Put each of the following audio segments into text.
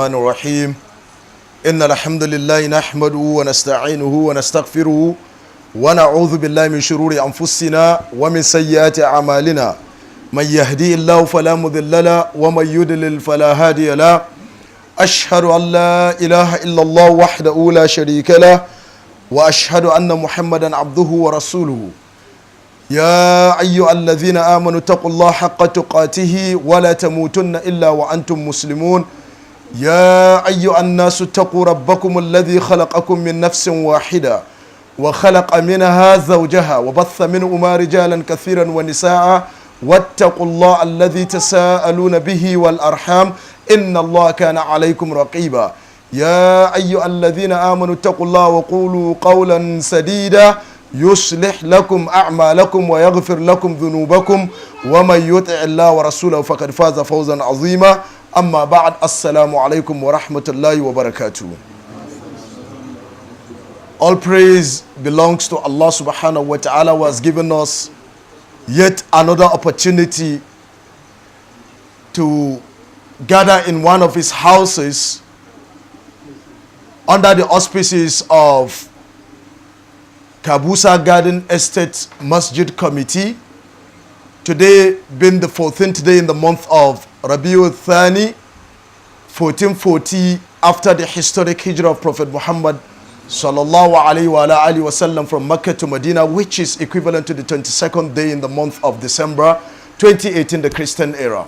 الرحمن الرحيم إن الحمد لله نحمده ونستعينه ونستغفره ونعوذ بالله من شرور أنفسنا ومن سيئات أعمالنا من يهدي الله فلا مضل له ومن يضلل فلا هادي له أشهد أن لا إله إلا الله وحده لا شريك له وأشهد أن محمدا عبده ورسوله يا أيها الذين آمنوا اتقوا الله حق تقاته ولا تموتن إلا وأنتم مسلمون يا أيها الناس اتقوا ربكم الذي خلقكم من نفس واحدة وخلق منها زوجها وبث منهما رجالا كثيرا ونساء واتقوا الله الذي تساءلون به والأرحام إن الله كان عليكم رقيبا يا أيها الذين آمنوا اتقوا الله وقولوا قولا سديدا يصلح لكم أعمالكم ويغفر لكم ذنوبكم ومن يطع الله ورسوله فقد فاز فوزا عظيما أما بعد السلام عليكم ورحمة الله وبركاته. All praise belongs to Allah subhanahu wa ta'ala who has given us yet another opportunity to gather in one of his houses under the auspices of Kabusa Garden Estate Masjid Committee. Today being the 14th day in the month of Rabiul Thani, 1440 after the historic hijrah of Prophet Muhammad sallallahu alaihi wasallam from Mecca to Medina, which is equivalent to the 22nd day in the month of December 2018, the Christian era.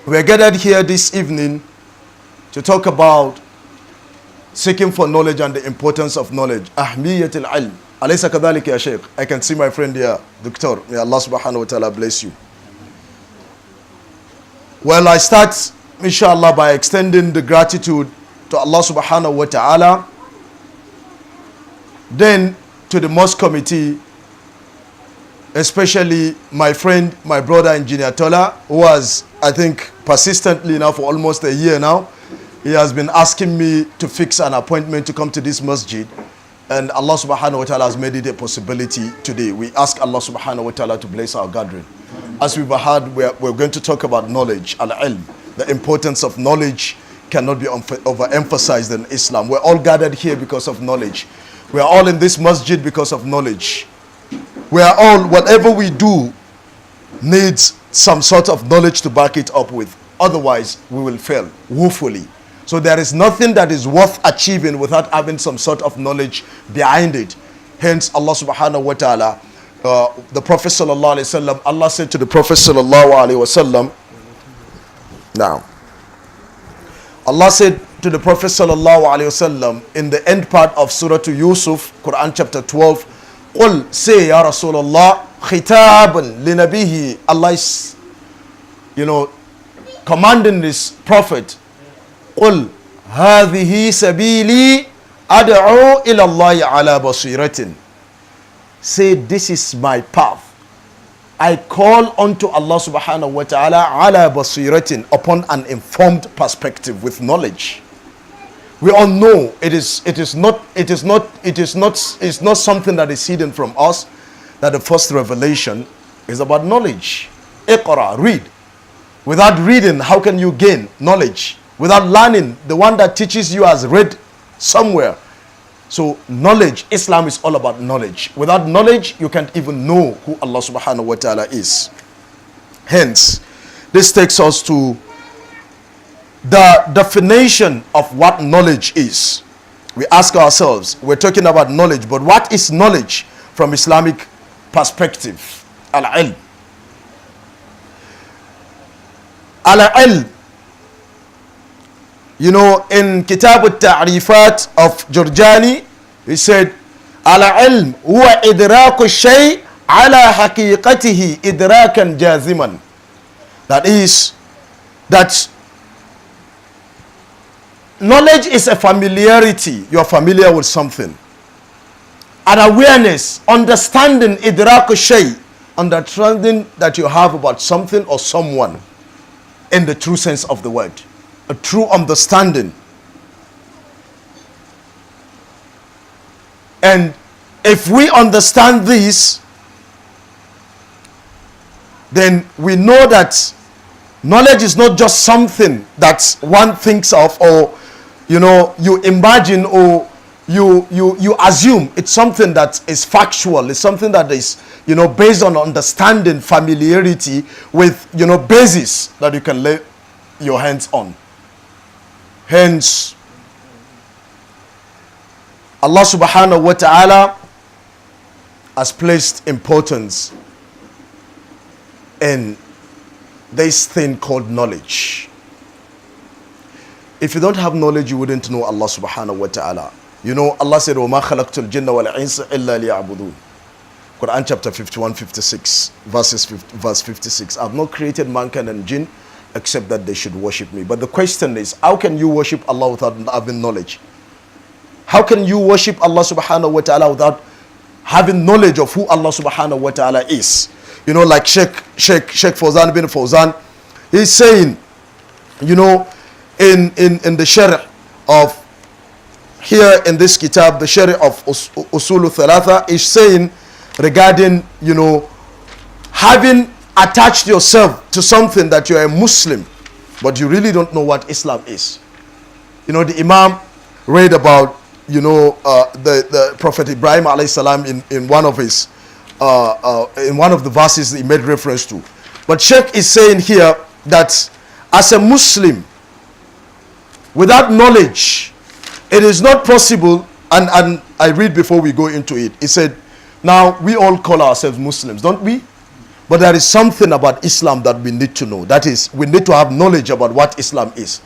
We are gathered here this evening to talk about seeking for knowledge and the importance of knowledge. Ahmiyatul ilm. Alaysa kadhalik ya Sheikh. I can see my friend here, Doctor. May Allah subhanahu wa ta'ala bless you. Well, I start, inshallah, by extending the gratitude to Allah subhanahu wa ta'ala, then to the Mosque committee, especially my friend, my brother, Engineer Tola, who has, I think, persistently now for almost a year now, he has been asking me to fix an appointment to come to this masjid. And Allah subhanahu wa ta'ala has made it a possibility today. We ask Allah subhanahu wa ta'ala to bless our gathering. As we've heard, we're going to talk about knowledge, al-ilm. The importance of knowledge cannot be overemphasized in Islam. We're all gathered here because of knowledge. We are all in this masjid because of knowledge. We are all, whatever we do, needs some sort of knowledge to back it up with. Otherwise, we will fail woefully. So there is nothing that is worth achieving without having some sort of knowledge behind it. Hence, Allah subhanahu wa ta'ala, the Prophet sallallahu alayhi wa sallam, Allah said to the Prophet sallallahu alayhi wa sallam, now, Allah said to the Prophet sallallahu alayhi wa sallam in the end part of Surah to Yusuf, Quran chapter 12, قُلْ say ya Rasulullah, khitaban linabihi. Allah is, commanding this Prophet, قُلْ هَذِهِ سَبِيلِي أَدْعُو إِلَى اللَّهِ عَلَى بَصِيرَةٍ. Say, this is my path. I call unto Allah subhanahu wa ta'ala ala basiratin, upon an informed perspective with knowledge. We all know it's not something that is hidden from us, that the first revelation is about knowledge. Iqra, read. Without reading, how can you gain knowledge? Without learning, the one that teaches you has read somewhere. So knowledge, Islam is all about knowledge. Without knowledge, you can't even know who Allah subhanahu wa ta'ala is. Hence, this takes us to the definition of what knowledge is. We ask ourselves, we're talking about knowledge, but what is knowledge from Islamic perspective? Al-ilm. Al-ilm. In Kitab al-Ta'rifat of Jurjani, he said, Al-ilm huwa idraku shay ala haqiqatihi idrakan jaziman. That is, that knowledge is a familiarity. You are familiar with something. An awareness, understanding idraku shay, understanding that you have about something or someone in the true sense of the word. A true understanding. And if we understand this, then we know that Knowledge is not just something that one thinks of, or you imagine, or you assume. It's something that is factual. It's something that is based on understanding, familiarity with basis that you can lay your hands on. Hence, Allah subhanahu wa ta'ala has placed importance in this thing called knowledge. If you don't have knowledge, you wouldn't know Allah subhanahu wa ta'ala. Allah said, وَمَا خَلَقْتُ الْجِنَّ وَالْإِنسَ إِلَّا لِيَعْبُدُونَ. Quran chapter 51, 56, verse 56. I've not created mankind and jinn except that they should worship me. But the question is, how can you worship Allah without having knowledge? How can you worship Allah subhanahu wa ta'ala without having knowledge of who Allah subhanahu wa ta'ala is? Like Sheikh Fawzan bin Fawzan, he's saying, in the Shari' of, here in this kitab, the Shari' of Usulu Thalatha, is saying regarding, having attached yourself to something that you're a Muslim, but you really don't know what Islam is. The Imam read about, the Prophet Ibrahim alayhi salam in one of his, in one of the verses he made reference to. But Sheikh is saying here that as a Muslim, without knowledge, it is not possible, and I read before we go into it. He said, now we all call ourselves Muslims, don't we? But there is something about Islam that we need to know. That is, we need to have knowledge about what Islam is.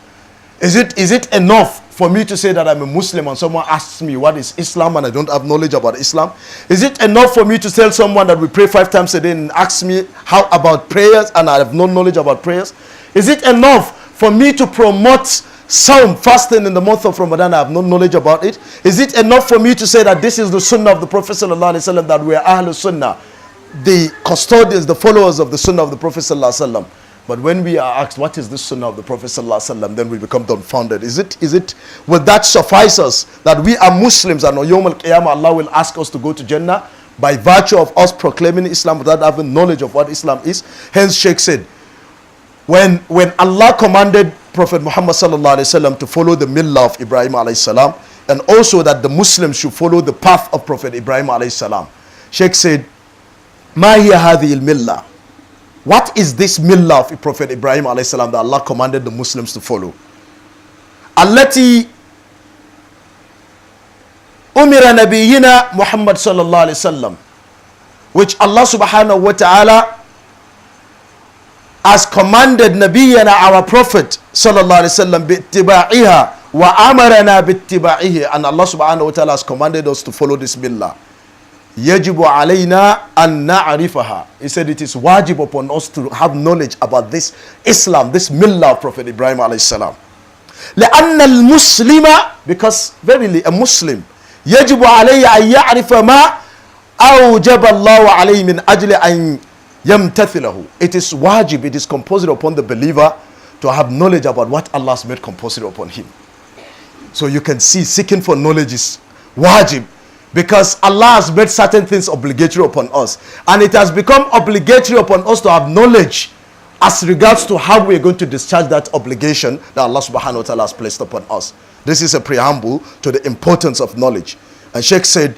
Is it enough for me to say that I'm a Muslim and someone asks me what is Islam and I don't have knowledge about Islam? Is it enough for me to tell someone that we pray 5 times a day and asks me how about prayers and I have no knowledge about prayers? Is it enough for me to promote Psalm fasting in the month of Ramadan? I have no knowledge about it. Is it enough for me to say that this is the Sunnah of the Prophet sallallahu alaihi wasallam, that we are Ahlul Sunnah, the custodians, the followers of the Sunnah of the Prophet sallallahu alaihi wasallam? But when we are asked what is the Sunnah of the Prophet sallallahu alaihi wasallam, then we become dumbfounded. Is it will that suffice us that we are Muslims and on Yawm al-Qiyamah Allah will ask us to go to Jannah by virtue of us proclaiming Islam without having knowledge of what Islam is? Hence Sheikh said, when Allah commanded Prophet Muhammad sallallahu alaihi wasallam to follow the millah of Ibrahim alayhi salam, and also that the Muslims should follow the path of Prophet Ibrahim alayhi salam, Sheikh said, Ma hiya hadhihi al-millah? What is this millah of Prophet Ibrahim alayhi salam that Allah commanded the Muslims to follow? Allati umira nabiyyina Muhammad sallallahu alayhi wasallam, which Allah subhanahu wa ta'ala has commanded Nabiyyana, our Prophet sallallahu alayhi wasallam, bittiba'iha wa amarana bittiba'ihi, and Allah subhanahu wa ta'ala has commanded us to follow this millah. Yajibu alayna an na'rifaha. He said it is wajib upon us to have knowledge about this Islam, this millah of Prophet Ibrahim alayhi salam. لأن المسلم, because verily a Muslim, يجب عليه أن يعرف ما أوجب الله عليه من أجل أن يمتثله. It is wajib, it is compulsory upon the believer to have knowledge about what Allah has made compulsory upon him. So you can see seeking for knowledge is wajib, because Allah has made certain things obligatory upon us, and it has become obligatory upon us to have knowledge as regards to how we are going to discharge that obligation that Allah subhanahu wa ta'ala has placed upon us. This is a preamble to the importance of knowledge. And Sheikh said,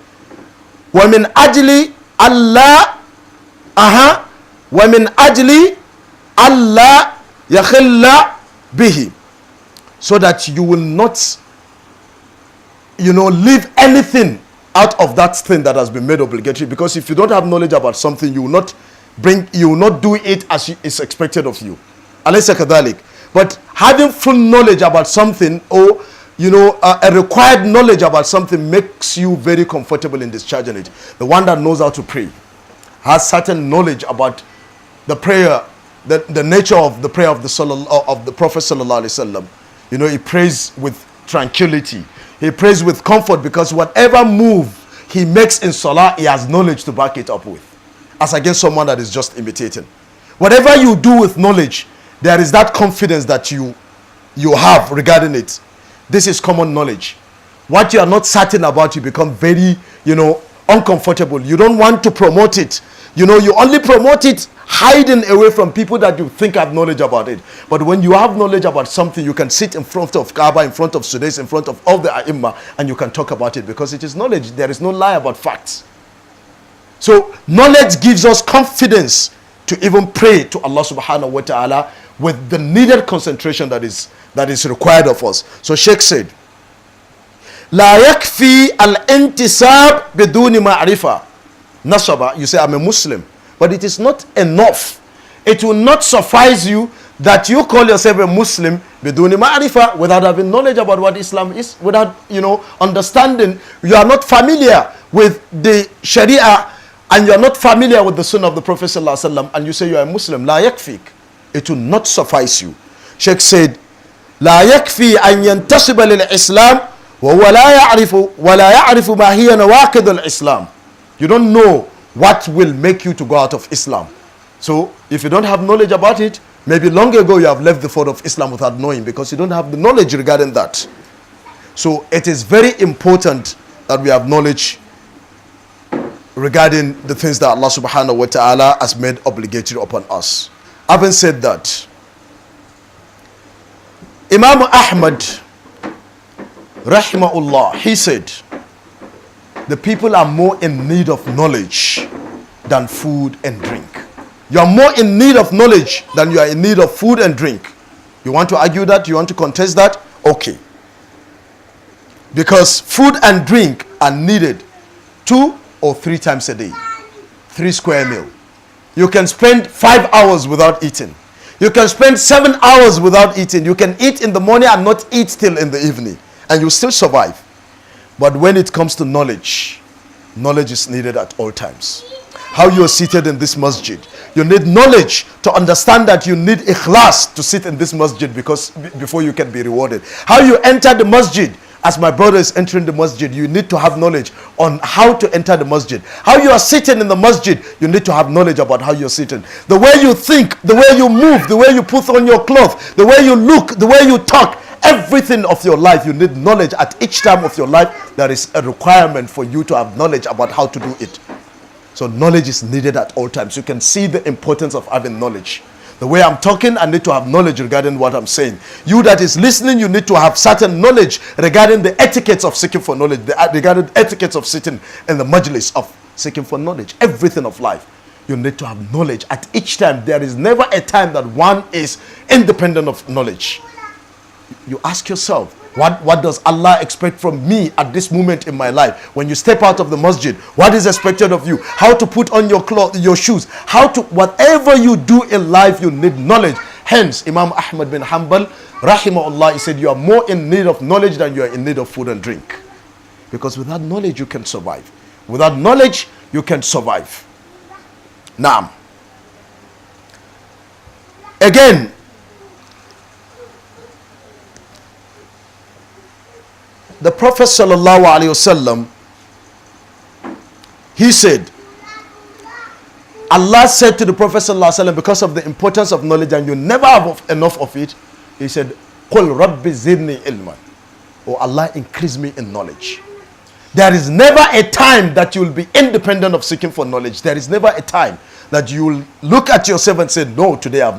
وَمِنْ أَجْلِ Allah وَمِنْ أَجْلِ Allah يَخِلَّ bihi, so that you will not leave anything out of that thing that has been made obligatory. Because if you don't have knowledge about something, you will not do it as is expected of you. Alaysa kadhalik. But having full knowledge about something, or a required knowledge about something, makes you very comfortable in discharging it. The one that knows how to pray has certain knowledge about the prayer, the nature of the prayer of the Prophet sallallahu alaihi wasallam. He prays with tranquility. He prays with comfort, because whatever move he makes in salah, he has knowledge to back it up with, as against someone that is just imitating. Whatever you do with knowledge, there is that confidence that you have regarding it. This is common knowledge. What you are not certain about, you become very uncomfortable. You don't want to promote it. You know, you only promote it hiding away from people that you think have knowledge about it. But when you have knowledge about something, you can sit in front of Kaaba, in front of Sudais, in front of all the A'immah, and you can talk about it because it is knowledge. There is no lie about facts. So knowledge gives us confidence to even pray to Allah subhanahu wa ta'ala with the needed concentration that is required of us. So Sheikh said, La yakfi al-intisab biduni ma'rifa. Nasaba, you say, I'm a Muslim. But it is not enough. It will not suffice you that you call yourself a Muslim biduni ma'rifa, without having knowledge about what Islam is, without, understanding. You are not familiar with the Sharia, and you are not familiar with the Sunnah of the Prophet sallallahu alaihi wasallam, and you say you are a Muslim. La yakfik. It will not suffice you. Sheikh said, La yakfi an yantasiba lil-Islam wa la ya'rifu ma hiya nawaqid al-Islam. You don't know what will make you to go out of Islam. So if you don't have knowledge about it, maybe long ago you have left the fold of Islam without knowing, because you don't have the knowledge regarding that. So it is very important that we have knowledge regarding the things that Allah subhanahu wa ta'ala has made obligatory upon us. Having said that, Imam Ahmed rahimahullah, he said, the people are more in need of knowledge than food and drink. You are more in need of knowledge than you are in need of food and drink. You want to argue that? You want to contest that? Okay. Because food and drink are needed 2 or 3 times a day. 3 square meal. You can spend 5 hours without eating. You can spend 7 hours without eating. You can eat in the morning and not eat till in the evening, and you still survive. But when it comes to knowledge, knowledge is needed at all times. How you are seated in this masjid, you need knowledge to understand that you need ikhlas to sit in this masjid, because before you can be rewarded. How you enter the masjid, as my brother is entering the masjid, you need to have knowledge on how to enter the masjid. How you are sitting in the masjid, you need to have knowledge about how you're sitting. The way you think, the way you move, the way you put on your clothes, the way you look, the way you talk, everything of your life, you need knowledge at each time of your life. There is a requirement for you to have knowledge about how to do it. So knowledge is needed at all times. You can see the importance of having knowledge. The way I'm talking, I need to have knowledge regarding what I'm saying. You that is listening, you need to have certain knowledge regarding the etiquettes of seeking for knowledge, regarding the etiquettes of sitting in the majlis of seeking for knowledge. Everything of life, you need to have knowledge at each time. There is never a time that one is independent of knowledge. You ask yourself, what does Allah expect from me at this moment in my life? When you step out of the masjid, what is expected of you? How to put on your clothes, your shoes, whatever you do in life, you need knowledge. Hence, Imam Ahmed bin Hanbal, rahimahullah, he said, you are more in need of knowledge than you are in need of food and drink. Because without knowledge, you can survive. Without knowledge, you can survive. Now, again, the Prophet sallallahu alaihi wasallam, he said, Allah said to the Prophet sallallahu alaihi wasallam, because of the importance of knowledge and you never have enough of it, he said, "Qul Rabbi zidni ilman." Oh Allah, increase me in knowledge. There is never a time that you will be independent of seeking for knowledge. There is never a time that you will look at yourself and say, no, today I've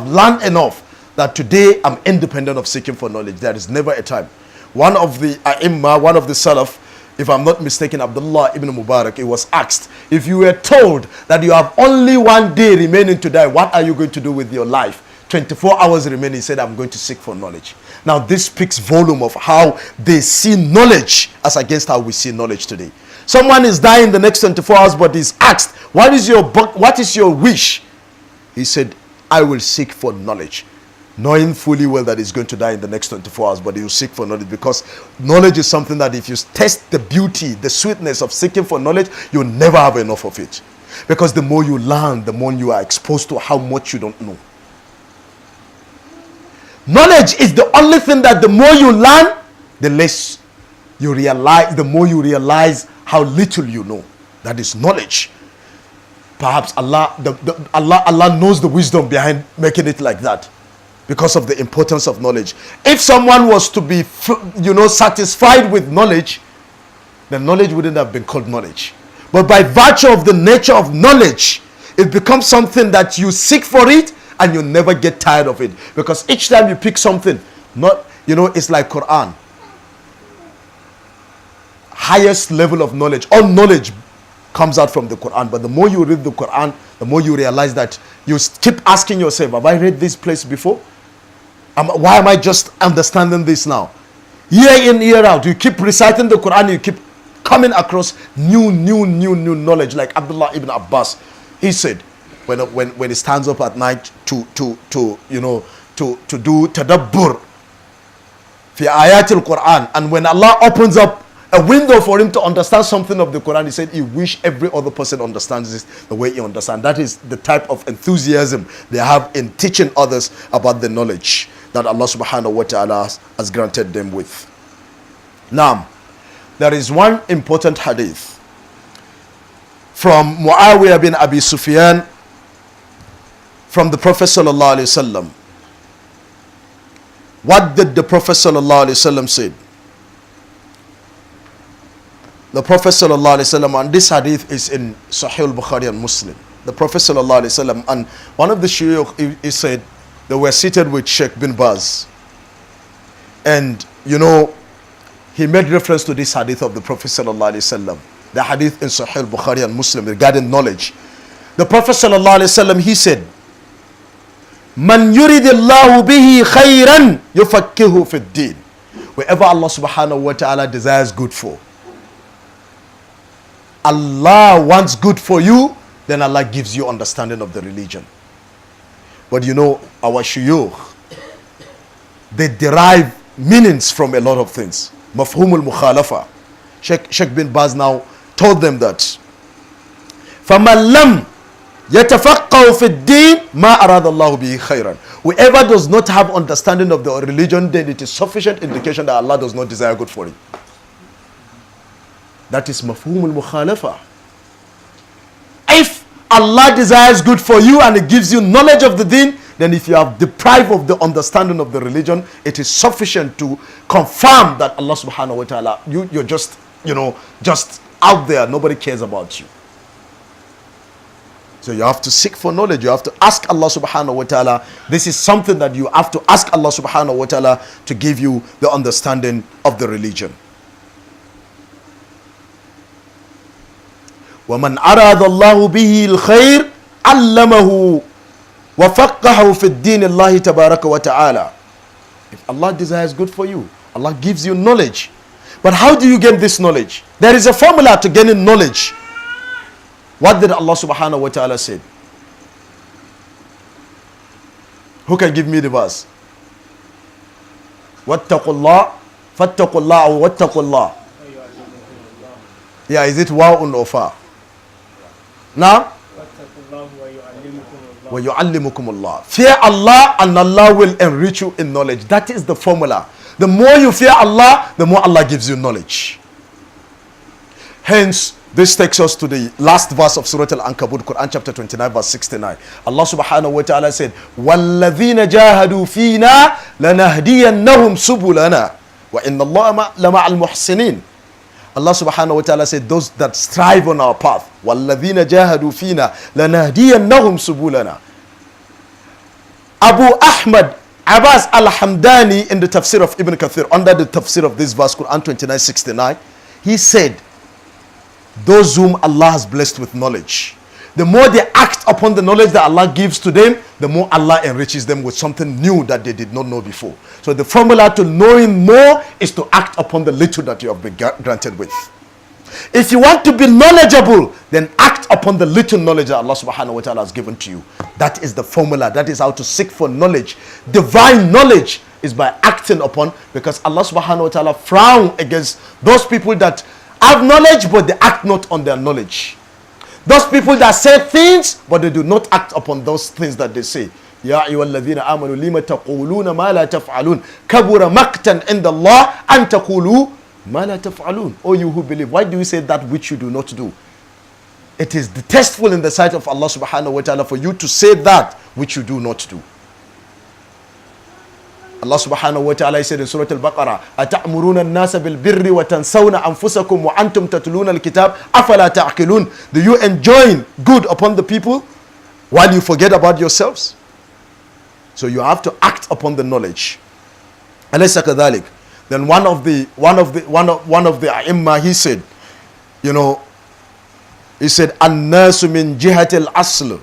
learned enough that today I'm independent of seeking for knowledge. There is never a time. One of the A'immah, one of the Salaf, if I'm not mistaken, Abdullah ibn Mubarak, he was asked, if you were told that you have only 1 day remaining to die, what are you going to do with your life? 24 hours remaining. He said, I'm going to seek for knowledge. Now this speaks volume of how they see knowledge as against how we see knowledge today. Someone is dying the next 24 hours, but he's asked, what is your wish? He said, I will seek for knowledge. Knowing fully well that he's going to die in the next 24 hours, but he will seek for knowledge, because knowledge is something that if you test the beauty, the sweetness of seeking for knowledge, you'll never have enough of it. Because the more you learn, the more you are exposed to how much you don't know. Knowledge is the only thing that the more you learn, the less you realize, the more you realize how little you know. That is knowledge. Perhaps Allah knows the wisdom behind making it like that, because of the importance of knowledge. If someone was to be, satisfied with knowledge, then knowledge wouldn't have been called knowledge. But by virtue of the nature of knowledge, it becomes something that you seek for it and you never get tired of it. Because each time you pick something, it's like Quran. Highest level of knowledge. All knowledge comes out from the Quran. But the more you read the Quran, the more you realize that you keep asking yourself, have I read this place before? Why am I just understanding this now? Year in, year out, you keep reciting the Quran, you keep coming across new knowledge. Like Abdullah ibn Abbas, he said, when he stands up at night to do tadabbur fi ayatul Quran, and when Allah opens up a window for him to understand something of the Quran, he said he wish every other person understands this the way he understands. That is the type of enthusiasm they have in teaching others about the knowledge that Allah subhanahu wa ta'ala has granted them with. Now, there is one important hadith from Muawiyah bin Abi Sufyan from the Prophet sallallahu alaihi wasallam. What did the Prophet sallallahu alaihi wasallam say? The Prophet sallallahu alaihi wasallam, and this hadith is in Sahih al-Bukhari and Muslim. The Prophet sallallahu alaihi wasallam, and one of the shuyukh, he said they were seated with Sheikh bin Baz, and he made reference to this hadith of the Prophet sallallahu alaihi wasallam, the hadith in Sahih al-Bukhari and Muslim regarding knowledge. The Prophet sallallahu alaihi wasallam, he said, "Man yuridillahu bihi khayran yufakkihu fid din." Wherever Allah subhanahu wa ta'ala desires good for, Allah wants good for you, then Allah gives you understanding of the religion. But our shuyukh, they derive meanings from a lot of things. Mafhumul mukhalafa. Sheikh bin Baz now told them that فَمَنْ لَمْ يَتَفَقَّهُ فِي الدِّينِ مَا أَرَادَ اللَّهُ بِهِ خَيْرًا. Whoever does not have understanding of the religion, then it is sufficient indication that Allah does not desire good for it. That is mafhumul mukhalafa. If Allah desires good for you and He gives you knowledge of the deen, then if you are deprived of the understanding of the religion, it is sufficient to confirm that Allah subhanahu wa ta'ala, you're just out there, nobody cares about you. So you have to seek for knowledge, you have to ask Allah subhanahu wa ta'ala. This is something that you have to ask Allah subhanahu wa ta'ala to give you the understanding of the religion. وَمَنْ أَرَادَ اللَّهُ بِهِ الْخَيْرِ عَلَّمَهُ وَفَقَّهُ فِي الدِّينِ اللَّهِ تَبَارَكَ وَتَعَالَى. If Allah desires good for you, Allah gives you knowledge. But how do you get this knowledge? There is a formula to gaining knowledge. What did Allah subhanahu wa ta'ala say? Who can give me the verse? وَاتَّقُوا اللَّهِ فَاتَّقُوا اللَّهِ أو وَاتَّقُوا اللَّهِ. Yeah, is it wa'un or fa? Now? وَيُعَلِّمُكُمُ اللَّهِ. Fear Allah and Allah will enrich you in knowledge. That is the formula. The more you fear Allah, the more Allah gives you knowledge. Hence, this takes us to the last verse of Surah Al-Ankabut, Quran chapter 29, verse 69. Allah subhanahu wa ta'ala said, وَالَّذِينَ جَاهَدُوا فِينَا لَنَهْدِيَنَّهُمْ سُبُلَنَا وَإِنَّ اللَّهَ لَمَعَ الْمُحْسِنِينَ. Allah subhanahu wa ta'ala said, those that strive on our path, وَالَّذِينَ جَاهَدُوا فِينَا لَنَهْدِيَنَّهُمْ سُبُلَنَا. Abu Ahmed Abbas al-Hamdani, in the tafsir of Ibn Kathir, under the tafsir of this verse, Quran 29:69, he said, those whom Allah has blessed with knowledge, the more they act upon the knowledge that Allah gives to them, the more Allah enriches them with something new that they did not know before. So the formula to knowing more is to act upon the little that you have been granted with. If you want to be knowledgeable, then act upon the little knowledge that Allah subhanahu wa ta'ala has given to you. That is the formula. That is how to seek for knowledge. Divine knowledge is by acting upon, because Allah subhanahu wa ta'ala frown against those people that have knowledge but they act not on their knowledge. Those people that say things but they do not act upon those things that they say. Ya ayyuhalladhina amanu lima taquluna ma la taf'alun kabura maqtan inda Allah an taqulu ma la taf'alun. O you who believe, why do you say that which you do not do? It is detestful in the sight of Allah subhanahu wa ta'ala for you to say that which you do not do. Allah subhanahu wa ta'ala said in Surah Al-Baqarah, أَتَأْمُرُونَ النَّاسَ بِالْبِرِّ وَتَنْسَوْنَ أَنفُسَكُمْ وَأَنْتُمْ تَتْلُونَ الْكِتَابَ أَفَلَا تَعْقِلُونَ. Do you enjoin good upon the people while you forget about yourselves? So you have to act upon the knowledge. أَلَيْسَ كَذَلِكَ. Then one of the A'immah, he said, he said, النَّاسُ مِنْ جِهَةِ الْأَصْلِ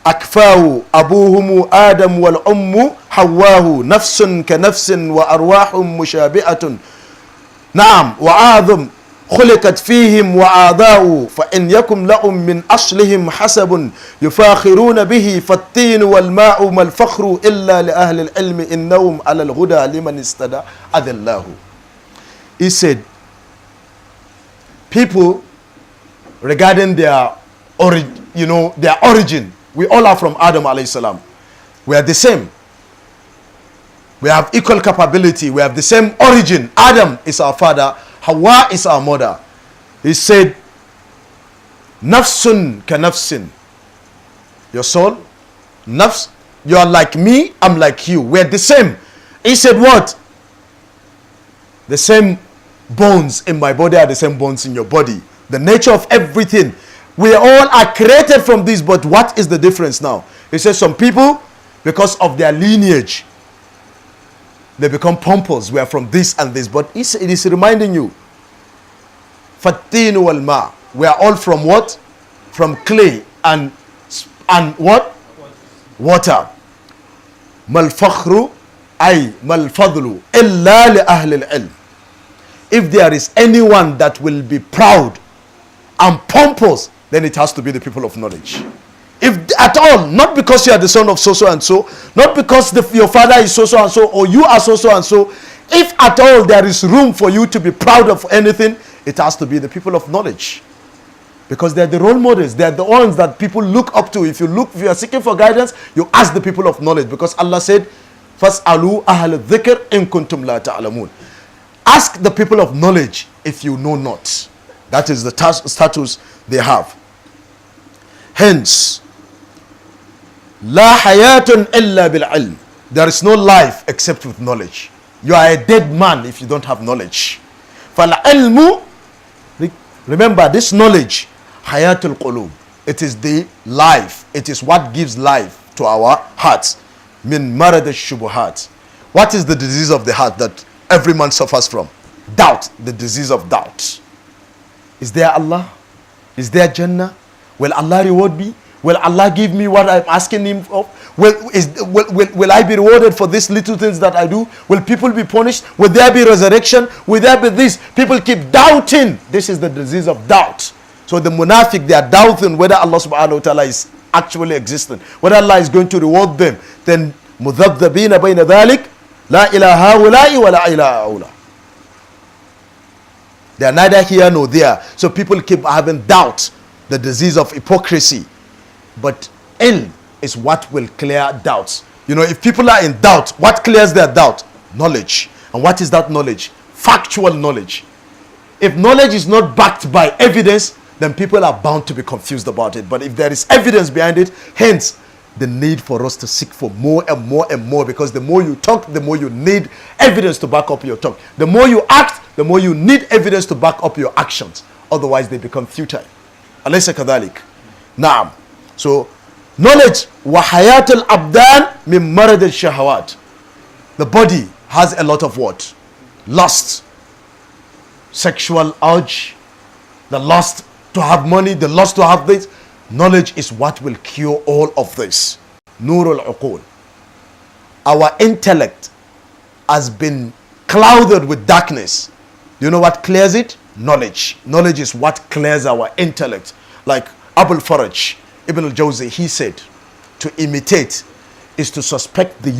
أكفاه أبوهم آدم والأم حواه نفس كنفس وأرواح مشابهة نعم وآدم خلقت فيهم وآذاه فإن يكن لهم من أصلهم حسب يفاخرون به فالطين والماء ما الفخر إلا لأهل العلم إنهم على الهدى لمن استدى أذلاه. He said, people regarding their origin, we all are from Adam alayhi salam. We are the same. We have equal capability. We have the same origin. Adam is our father. Hawa is our mother. He said, Nafsun ka nafsin. Your soul, nafs, you are like me, I'm like you. We're the same. He said what? The same bones in my body are the same bones in your body. The nature of everything. We all are created from this, but what is the difference now? He says some people, because of their lineage, they become pompous. We are from this and this. But it is reminding you, Fattinu wal ma. We are all from what? From clay and what? Water. Mal fakhru ay mal fadlu illa li ahli al-ilm. If there is anyone that will be proud and pompous, then it has to be the people of knowledge. If at all, not because you are the son of so and so, not because your father is so and so, or you are so and so, if at all there is room for you to be proud of anything, it has to be the people of knowledge. Because they are the role models, they are the ones that people look up to. If you are seeking for guidance, you ask the people of knowledge, because Allah said, فَاسْأَلُوا أَهْلَ الذِّكْرِ إِن كُنْتُمْ لَا تَعْلَمُونَ. Ask the people of knowledge if you know not. That is the status they have. Hence, La hayatun illa bil ilm. There is no life except with knowledge. You are a dead man if you don't have knowledge. Fal ilmu, remember this knowledge, hayatul qulub. It is the life. It is what gives life to our hearts. Min marad al-shubuhat. What is the disease of the heart that every man suffers from? Doubt. The disease of doubt. Is there Allah? Is there Jannah? Will Allah reward me? Will Allah give me what I'm asking Him of? Will I be rewarded for these little things that I do? Will people be punished? Will there be resurrection? Will there be this? People keep doubting. This is the disease of doubt. So the munafiq, they are doubting whether Allah subhanahu wa ta'ala is actually existent, whether Allah is going to reward them. Then mudhabdhabina bayna dhalik, la ilaha haulai wa la ilaha haula. They are neither here nor there. So people keep having doubt, the disease of hypocrisy. But ilm is what will clear doubts. If people are in doubt, what clears their doubt? Knowledge. And what is that knowledge? Factual knowledge. If knowledge is not backed by evidence, then people are bound to be confused about it. But if there is evidence behind it, hence the need for us to seek for more and more and more, because the more you talk, the more you need evidence to back up your talk. The more you act, the more you need evidence to back up your actions. Otherwise, they become futile. Alaysa kadhalik. Naam. So, knowledge, وَحَيَاةُ الْأَبْدَانِ مِنْ مَرَدِ الشَّهَوَاتِ. The body has a lot of what? Lust, sexual urge, the lust to have money, the lust to have this. Knowledge is what will cure all of this. Nurul uqul. Our intellect has been clouded with darkness. Do you know what clears it? Knowledge. Knowledge is what clears our intellect. Like Abul Faraj Ibn al-Jawzi, he said, to imitate is to suspend the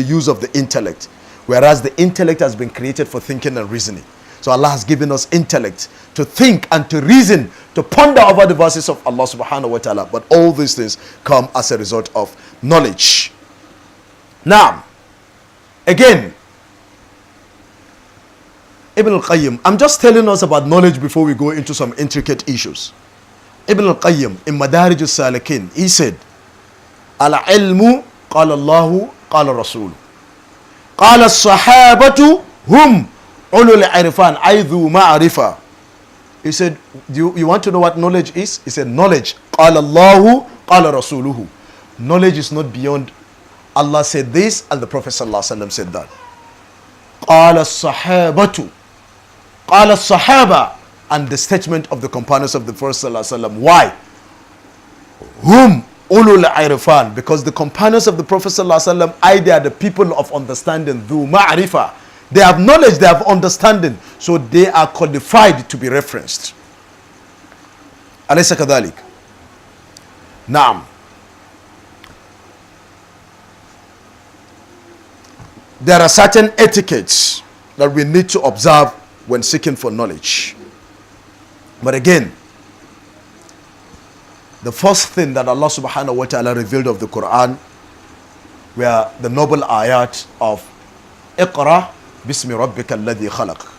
use of the intellect, whereas the intellect has been created for thinking and reasoning. So Allah has given us intellect to think and to reason, to ponder over the verses of Allah subhanahu wa ta'ala. But all these things come as a result of knowledge. Now, again, Ibn al-Qayyim, I'm just telling us about knowledge before we go into some intricate issues. Ibn al-Qayyim in Madarij al-Salikin, he said, Al-ilmu qala Allahu qala Rasul. قال الصحابة هم أولو العرفان أي ذو معرفة. He said, you want to know what knowledge is? He said, knowledge. قال الله قال رسوله. Knowledge is not beyond Allah said this and the Prophet ﷺ said that. قال الصحابة. قال الصحابة. And the statement of the companions of the Prophet ﷺ. Why? Hum ulul irfan. Because the companions of the Prophet ﷺ, they are the people of understanding. Dhu ma'rifa. They have knowledge, they have understanding. So they are qualified to be referenced. أليس كذلك؟ نعم. There are certain etiquettes that we need to observe when seeking for knowledge. But again, the first thing that Allah subhanahu wa ta'ala revealed of the Quran were the noble ayat of Iqra bismi rabbika alladhi khalaq.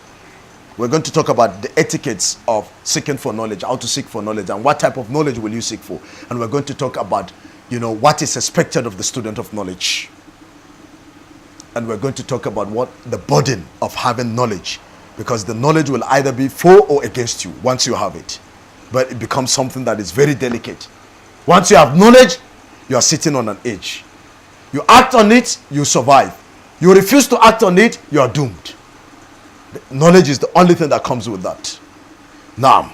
We're going to talk about the etiquettes of seeking for knowledge, how to seek for knowledge, and what type of knowledge will you seek for. And we're going to talk about, what is expected of the student of knowledge. And we're going to talk about what the burden of having knowledge, because the knowledge will either be for or against you once you have it. But it becomes something that is very delicate. Once you have knowledge, you are sitting on an edge. You act on it, you survive. You refuse to act on it, you are doomed. Knowledge is the only thing that comes with that. Now,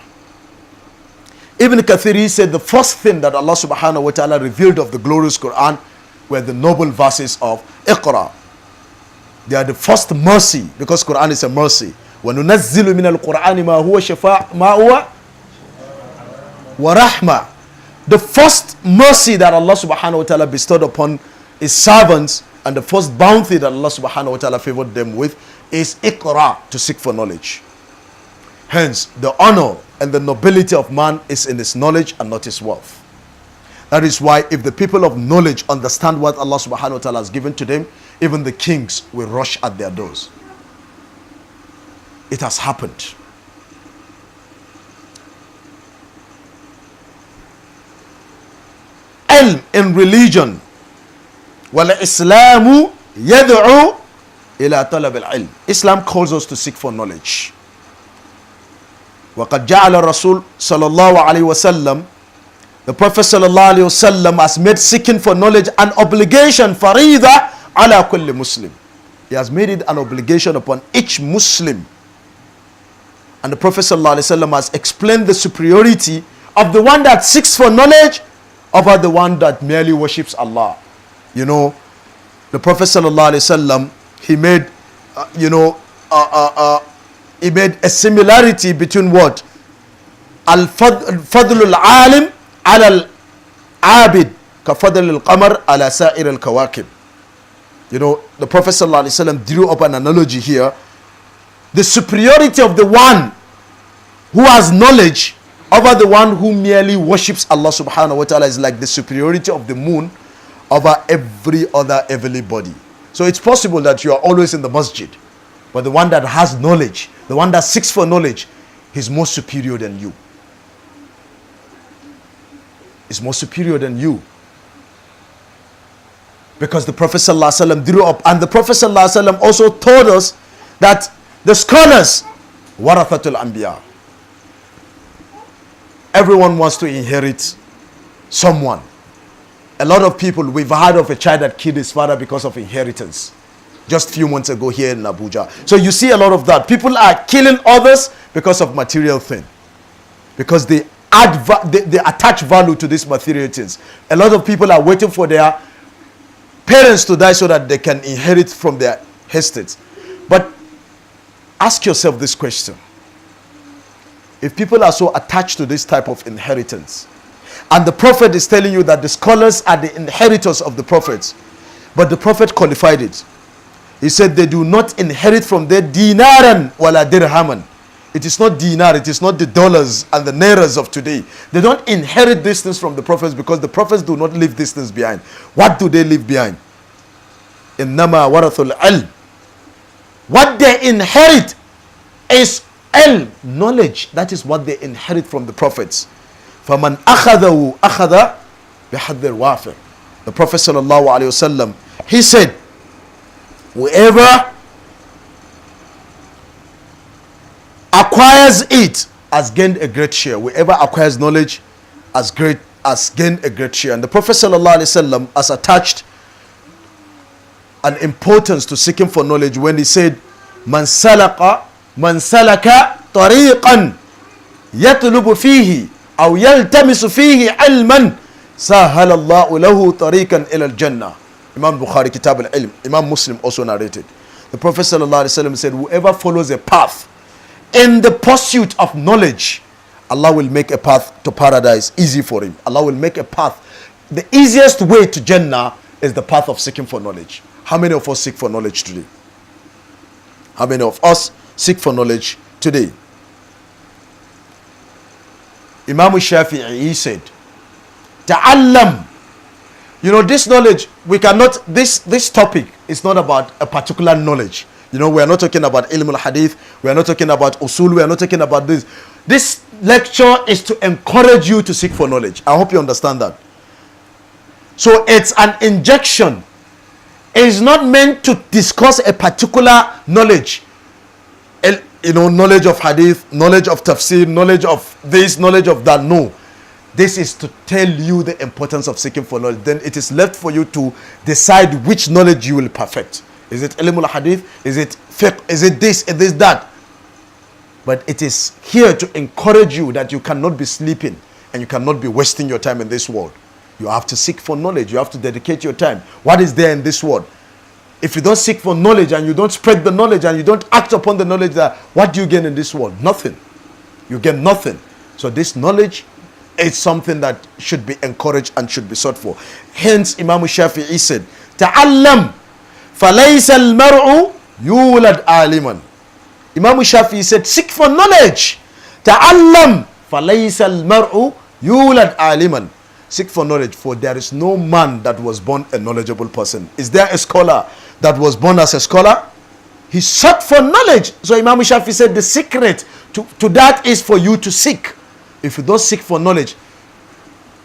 Ibn Kathir said the first thing that Allah subhanahu wa ta'ala revealed of the glorious Quran were the noble verses of Iqra. They are the first mercy, because Quran is a mercy. وَنُنَزِّلُ مِنَ الْقُرْآنِ مَا هُوَ شِفَاءٌ مَا هُوَ وَرَحْمَةٌ. The first mercy that Allah subhanahu wa ta'ala bestowed upon his servants, and the first bounty that Allah subhanahu wa ta'ala favored them with, is Iqra, to seek for knowledge. Hence, the honor and the nobility of man is in his knowledge and not his wealth. That is why if the people of knowledge understand what Allah subhanahu wa ta'ala has given to them, even the kings will rush at their doors. It has happened. Ilm in religion. وَالْإِسْلَامُ يَدْعُو إِلَى طَلَبِ الْعِلْمِ. Islam calls us to seek for knowledge. وَقَدْ جَعَلَ الرَّسُولُ صلى الله عليه وسلم. The Prophet sallallahu alaihi wasallam has made seeking for knowledge an obligation, farida ala kulli Muslim. He has made it an obligation upon each Muslim. And the Prophet sallallahu alaihi wasallam has explained the superiority of the one that seeks for knowledge over the one that merely worships Allah. The Prophet sallallahu alaihi wasallam, he made he made a similarity between what? Al-fadlul alim ala al-abid ka fadlul qamar ala sa'ir al-kawakib. The Prophet sallallahu alaihi wasallam drew up an analogy here. The superiority of the one who has knowledge over the one who merely worships Allah subhanahu wa ta'ala is like the superiority of the moon over every other heavenly body. So it's possible that you are always in the masjid, but the one that has knowledge, the one that seeks for knowledge, is more superior than you. Is more superior than you. Because the Prophet ﷺ drew up, and the Prophet ﷺ also told us that the scholars, warathatul anbiya. Everyone wants to inherit someone. A lot of people, we've heard of a child that killed his father because of inheritance. Just a few months ago here in Abuja. So you see a lot of that. People are killing others because of material thing. Because they attach value to these material things. A lot of people are waiting for their parents to die so that they can inherit from their estates. But ask yourself this question. If people are so attached to this type of inheritance, and the Prophet is telling you that the scholars are the inheritors of the prophets, but the Prophet qualified it. He said they do not inherit from their dinaran wala dirhaman. It is not dinar, it is not the dollars and the nairas of today. They don't inherit these things from the prophets, because the prophets do not leave these things behind. What do they leave behind? Innama warathul ilm. What they inherit is ilm, knowledge. That is what they inherit from the prophets. فَمَنْ أَخَذَهُ أَخَذَ بِحَدِّ الْوَافِرِ. The Prophet sallallahu alaihi wasallam, he said, Whoever acquires it has gained a great share. Whoever acquires knowledge has gained a great share. And the Prophet ﷺ has attached an importance to seeking for knowledge when he said, Man salaka tariqan yatlubu fihi aw yaltamisu fihi ilman sahala Allahu lahu tariqan ila al-jannah. Imam Bukhari, Kitab al-Ilm. Imam Muslim also narrated. The Prophet ﷺ said, whoever follows a path in the pursuit of knowledge, Allah will make a path to paradise easy for him. Allah will make a path. The easiest way to Jannah is the path of seeking for knowledge. How many of us seek for knowledge today? How many of us seek for knowledge today? Imam Shafi'i, he said, Ta'allam. You know, this knowledge, we cannot, this topic is not about a particular knowledge. You know, we are not talking about ilm al-hadith, we are not talking about usul, we are not talking about this. This lecture is to encourage you to seek for knowledge. I hope you understand that. So it's an injection. It is not meant to discuss a particular knowledge. You know, knowledge of hadith, knowledge of tafsir, knowledge of this, knowledge of that. No. This is to tell you the importance of seeking for knowledge. Then it is left for you to decide which knowledge you will perfect. Is it ilm al-hadith? Is it fiqh? Is it this? Is it that? But it is here to encourage you that you cannot be sleeping and you cannot be wasting your time in this world. You have to seek for knowledge. You have to dedicate your time. What is there in this world? If you don't seek for knowledge and you don't spread the knowledge and you don't act upon the knowledge, that what do you gain in this world? Nothing. You get nothing. So this knowledge is something that should be encouraged and should be sought for. Hence, Imam Shafi'i said, Ta'allam falaysa al-mar'u yulad aliman. Imam Shafi'i said, seek for knowledge. Ta'allam falaysa al-mar'u yulad aliman. Seek for knowledge, for there is no man that was born a knowledgeable person. Is there a scholar that was born as a scholar? He sought for knowledge. So Imam Shafi'i said the secret to that is for you to seek. If you don't seek for knowledge,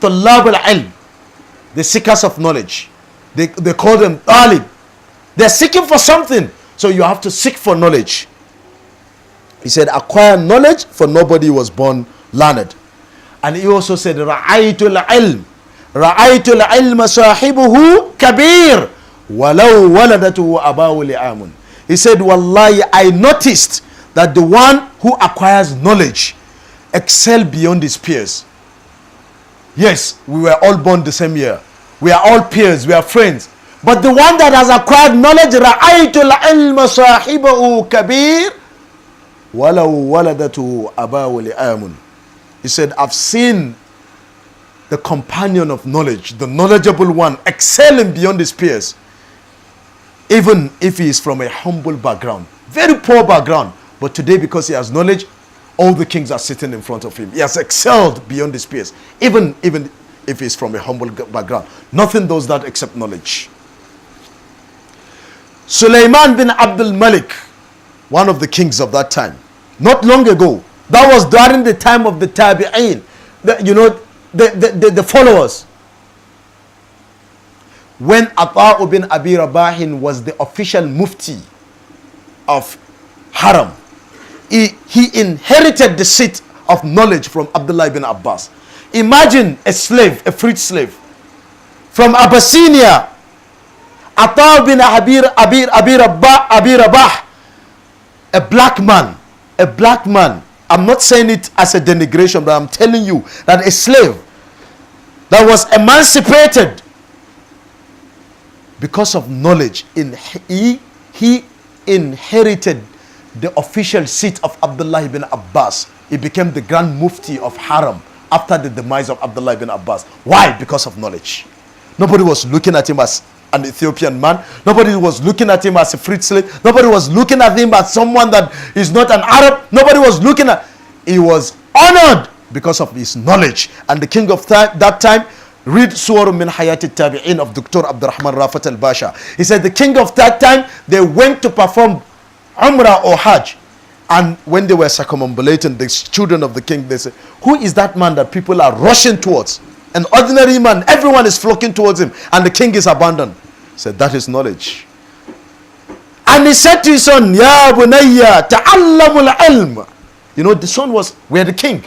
Tullab al-ilm, the seekers of knowledge, they call them talib. They're seeking for something. So you have to seek for knowledge. He said, acquire knowledge, for nobody was born learned. And he also said, Ra'aytul ilm. Ra'aytul ilma sahibuhu kabir. Walau waladatuhu abahu li'amun. He said, Wallahi, I noticed that the one who acquires knowledge excel beyond his peers. Yes, we were all born the same year. We are all peers, we are friends. But the one that has acquired knowledge, Ra'aytul ilma sahibuhu kabir. Walau waladatuhu abahu li'amun. He said, I've seen the companion of knowledge, the knowledgeable one, excelling beyond his peers, even if he is from a humble background, very poor background. But today, because he has knowledge, all the kings are sitting in front of him. He has excelled beyond his peers, even if he is from a humble background. Nothing does that except knowledge. Sulaiman bin Abdul Malik, one of the kings of that time, not long ago, that was during the time of the Tabi'een, the followers. When Ata'u bin Abi Rabahin was the official mufti of Haram, he inherited the seat of knowledge from Abdullah ibn Abbas. Imagine a slave, a freed slave from Abyssinia, Ata'u bin Abi Rabah, a black man. I'm not saying it as a denigration, but I'm telling you that a slave that was emancipated because of knowledge, he inherited the official seat of Abdullah ibn Abbas. He became the Grand Mufti of Haram after the demise of Abdullah ibn Abbas. Why? Because of knowledge. Nobody was looking at him as an Ethiopian man. Nobody was looking at him as a freed slave. Nobody was looking at him as someone that is not an Arab. Nobody was looking at. He was honored because of his knowledge. And the king of that time, read Suwar min Hayat al-Tabi'in of Dr. Abdurrahman Rafat al-Basha. He said the king of that time, they went to perform Umrah or Hajj. And when they were circumambulating, the children of the king, they said, who is that man that people are rushing towards? An ordinary man, everyone is flocking towards him, and the king is abandoned. He said, that is knowledge. he said to his son, Ya bunayya ta'allamul ilm. You know, the son was, we are the king.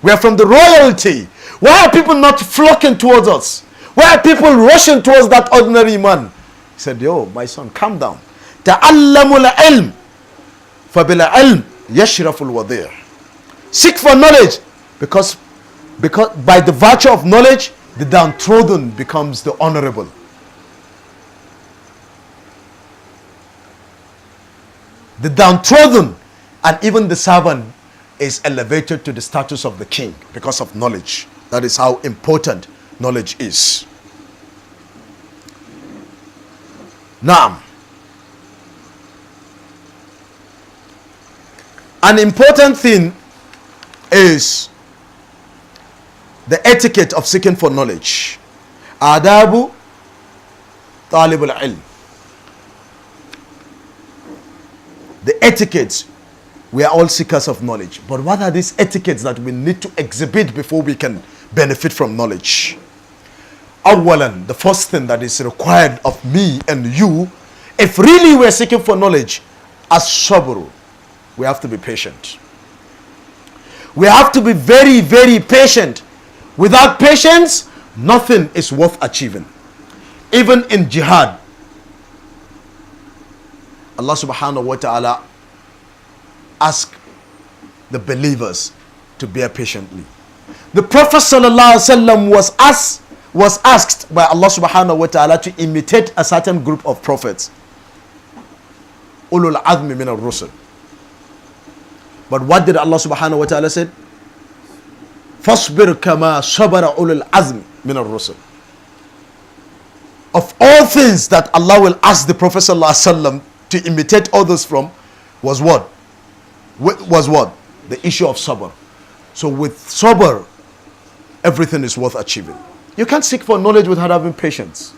We are from the royalty. Why are people not flocking towards us? Why are people rushing towards that ordinary man? He said, yo, my son, calm down. Ta'allamul ilm. Fabila ilm yashraful wadir. Seek for knowledge, because by the virtue of knowledge, the downtrodden becomes the honorable. The downtrodden and even the servant is elevated to the status of the king because of knowledge. That is how important knowledge is. Now, an important thing is the etiquette of seeking for knowledge. Adabu talibul ilm. The etiquettes, we are all seekers of knowledge. But what are these etiquettes that we need to exhibit before we can benefit from knowledge? Awalan, the first thing that is required of me and you, if really we are seeking for knowledge, as sabru, we have to be patient. We have to be very, very patient. Without patience, nothing is worth achieving. Even in jihad, Allah subhanahu wa ta'ala asked the believers to bear patiently. The Prophet sallallahu alaihi wasallam was asked by Allah subhanahu wa ta'ala to imitate a certain group of prophets. Ulul azmi min al-rusul. But what did Allah subhanahu wa ta'ala say? Fasbir kama sabara ulul azmi min al-rusul. Of all things that Allah will ask the Prophet sallallahu alaihi wasallam to imitate others from was what? The issue of sabr. So with sabr, everything is worth achieving. You can't seek for knowledge without having patience.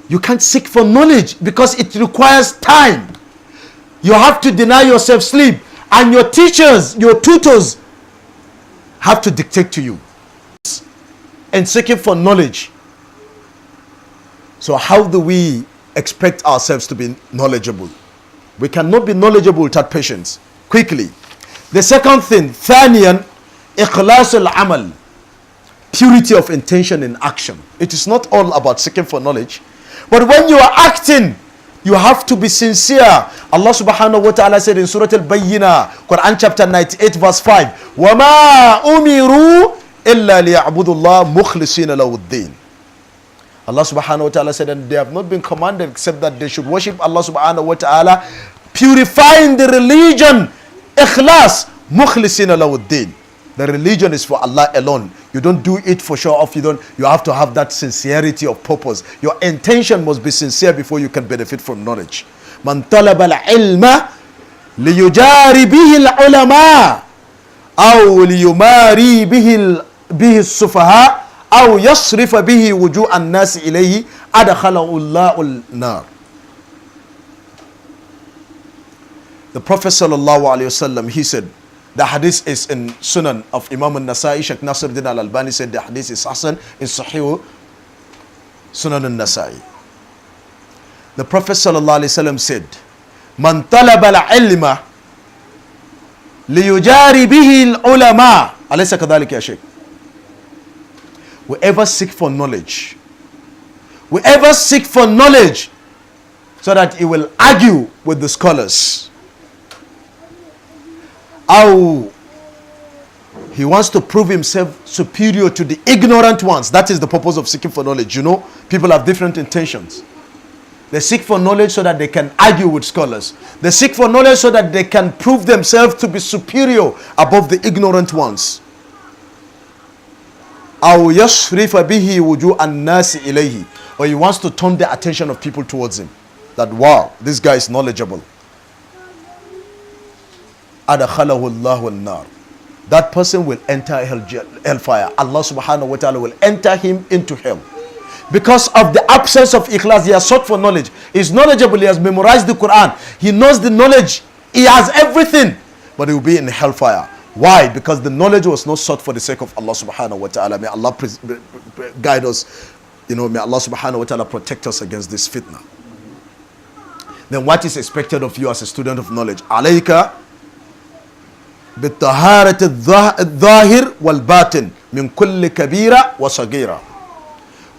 You can't seek for knowledge because it requires time. You have to deny yourself sleep, and your teachers, your tutors have to dictate to you. And seeking for knowledge. So how do we expect ourselves to be knowledgeable? We cannot be knowledgeable without patience. Quickly. The second thing, thaniyan, ikhlas al-amal. Purity of intention in action. It is not all about seeking for knowledge. But when you are acting, you have to be sincere. Allah subhanahu wa ta'ala said in Surah Al-Bayyinah, Quran chapter 98 verse 5, وَمَا أُمِرُوا إِلَّا لِيَعْبُدُوا اللَّهَ مُخْلِصِينَ لَهُ الدِّينَ. Allah subhanahu wa ta'ala said, and they have not been commanded except that they should worship Allah subhanahu wa ta'ala, purifying the religion, ikhlas, mukhlisina lahu-ddin. The religion is for Allah alone. You don't do it for show off. You have to have that sincerity of purpose. Your intention must be sincere before you can benefit from knowledge. Man talaba al-ilma liyujari bihi al-ulama aw liyumari bihi as-sufaha أو يصرف به وجوه الناس إليه أدخله الله النار. The Prophet sallallahu alaihi wasallam, he said, the hadith is in Sunan of Imam al-Nasai. Sheikh Nasruddin al-Albani said the hadith is Hasan in Sahih Sunan al-Nasai. The Prophet sallallahu alaihi wasallam said, Man talaba al-ilma liyujari bihi al-ulama. Alaysa kadhalika ya Sheikh? Whoever seek for knowledge, whoever seek for knowledge so that he will argue with the scholars, or he wants to prove himself superior to the ignorant ones. That is the purpose of seeking for knowledge. You know, people have different intentions. They seek for knowledge so that they can argue with scholars. They seek for knowledge so that they can prove themselves to be superior above the ignorant ones. أو يصرف به وجوه الناس إليه, or he wants to turn the attention of people towards him, that wow, this guy is knowledgeable. أدخله الله النار. That person will enter hellfire. Allah subhanahu wa ta'ala will enter him into hell because of the absence of ikhlas. He has sought for knowledge. He is knowledgeable. He has memorized the Quran. He knows the knowledge. He has everything, but he will be in hellfire. Why? Because the knowledge was not sought for the sake of Allah subhanahu wa ta'ala. May Allah guide us. May Allah subhanahu wa ta'ala protect us against this fitna. then what is expected of you as a student of knowledge? عليك بالطهارة الظاهر والباطن من كل كبيرة وصغيرة.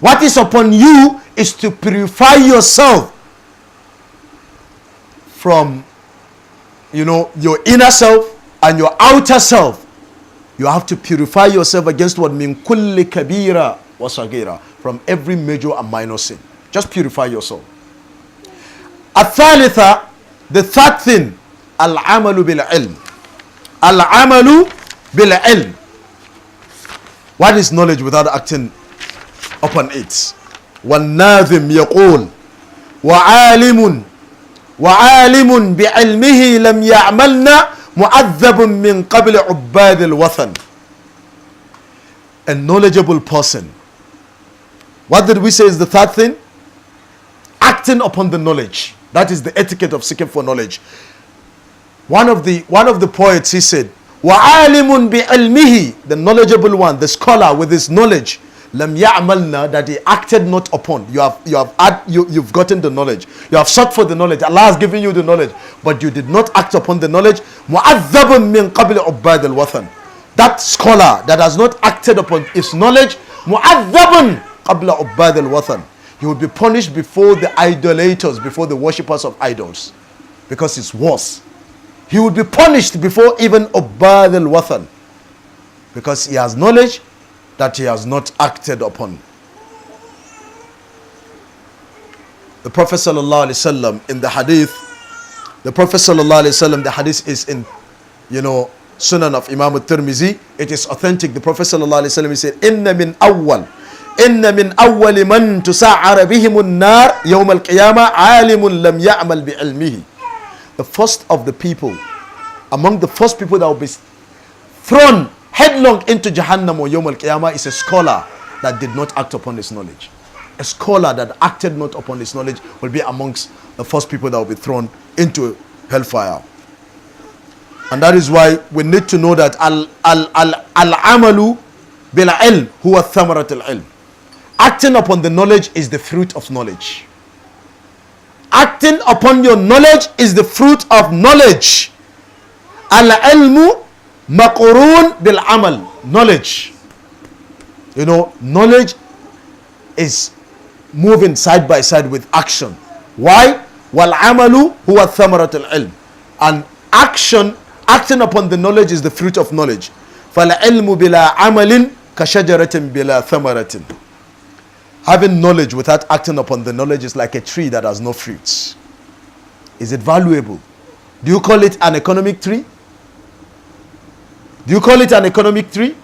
What is upon you is to purify yourself from, your inner self and your outer self. You have to purify yourself against what? Min kulli kabira wa sagira. From every major and minor sin. Just purify yourself. Athalitha, the third thing, al-amalu bil-ilm. Al-amalu bil-ilm. What is knowledge without acting upon it? وَالنَّاظِمْ يَقُولُ وَعَالِمٌ بِعِلْمِهِ لَمْ يَعْمَلْنَا مُعَذَّبٌ مِّن قَبْلِ عُبَّادِ الْوَثَنِ. A knowledgeable person. What did we say is the third thing? Acting upon the knowledge. That is the etiquette of seeking for knowledge. One of the poets, he said, وَعَالِمٌ بِعِلْمِهِ, the knowledgeable one, the scholar with his knowledge, لَمْ يَعْمَلْنَا, that he acted not upon. You've gotten the knowledge. You have sought for the knowledge. Allah has given you the knowledge, but you did not act upon the knowledge. مُعَذَّبٌ مِّن قَبْلِ عُبَّادِ الْوَثَنِ. That scholar that has not acted upon his knowledge, مُعَذَّبٌ قَبْلَ عُبَّادِ الْوَثَنِ. He will be punished before the idolaters, before the worshippers of idols, because it's worse. He will be punished before even Ubad al-Wathan, because he has knowledge that he has not acted upon. The Prophet sallallahu alaihi wasallam in the hadith, the hadith is in, Sunan of Imam al-Tirmizi. It is authentic. The Prophet sallallahu alaihi wasallam, he said, Inna min awwal man tusa'ara bihim an-nar yawm al-qiyamah alimun lam ya'mal bi'ilmihi. The first of the people, among the first people that will be thrown headlong into Jahannam or Yawm al-Qiyamah, is a scholar that did not act upon his knowledge. A scholar that acted not upon his knowledge will be amongst the first people that will be thrown into hellfire. And that is why we need to know that al-amalu bil-ilm huwa thamarat al-ilm. Acting upon the knowledge is the fruit of knowledge. Acting upon your knowledge is the fruit of knowledge. Al-ilmu maqurun bil-amal. Knowledge. Knowledge is moving side by side with action. Why? Wal-amalu huwa thamarat al-ilm. And acting upon the knowledge is the fruit of knowledge. Fal-ilmu bila amalin kashajaratin bila thamaratin. Having knowledge without acting upon the knowledge is like a tree that has no fruits. Is it valuable? Do you call it an economic tree? Do you call it an economic tree?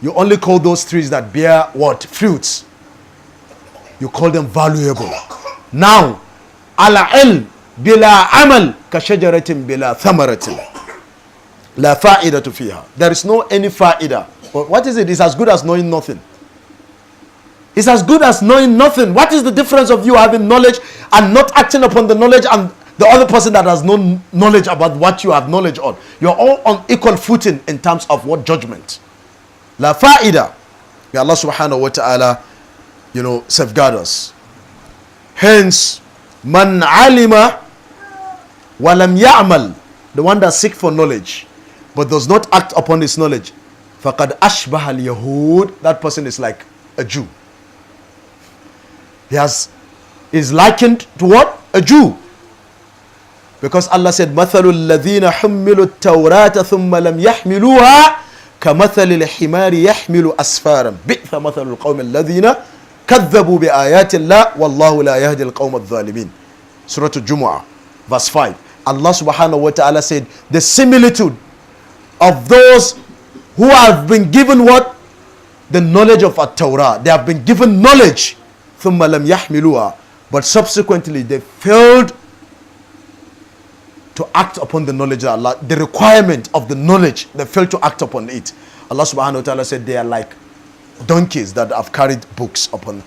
You only call those trees that bear what? Fruits. You call them valuable. Now, al-ilm bila amal ka shajaratin bila thamaratin. La fa'idatu fiha. There is no any fa'ida. But what is it? It's as good as knowing nothing. It's as good as knowing nothing. What is the difference of you having knowledge and not acting upon the knowledge, and the other person that has no knowledge about what you have knowledge on? You're all on equal footing in terms of what? Judgment. La fa'ida. May Allah subhanahu wa ta'ala, safeguard us. Hence, man alima walam ya'mal, the one that seeks for knowledge but does not act upon his knowledge, faqad ashbaha al-yahud, that person is like a Jew. He is likened to what? A Jew. Because Allah said, مَثَلُ الَّذِينَ حُمِّلُوا التَّوْرَاةَ ثُمَّ لَمْ يَحْمِلُوهَا كَمَثَلِ الْحِمَارِ يَحْمِلُ أَسْفَارًا بِئْسَ مَثَلُ الْقَوْمِ الَّذِينَ كَذَّبُوا بِآيَاتِ اللَّهِ وَاللَّهُ لَا يَهْدِي الْقَوْمَ الظَّالِمِينَ. Surah Al-Jumu'ah, verse 5. Allah subhanahu wa ta'ala said, the similitude of those who have been given what? The knowledge of At-Tawrah. They have been given knowledge. ثُمَّ لَمْ يَحْمِلُوهَا. But subsequently they failed to act upon the knowledge of Allah. The requirement of the knowledge, they failed to act upon it. Allah subhanahu wa ta'ala said they are like donkeys that have carried books upon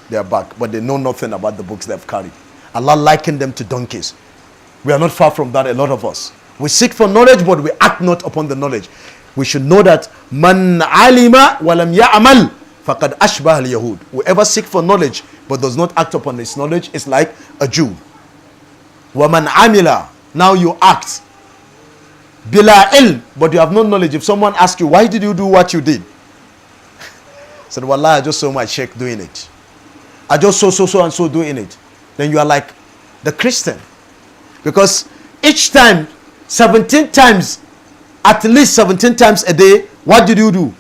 their back, but they know nothing about the books they have carried. Allah likened them to donkeys. We are not far from that, a lot of us. We seek for knowledge, but we act not upon the knowledge. We should know that man alima walam ya'mal faqad ashbah al-yahud. Whoever seek for knowledge but does not act upon his knowledge is like a Jew. وَمَنْ عَمِلَ. Now you act. بِلَا ilm, but you have no knowledge. If someone asks you, why did you do what you did? Said, Wallah, I just saw my sheikh doing it. I just saw so and so doing it. Then you are like the Christian. Because each time, 17 times, at least 17 times a day, what did you do?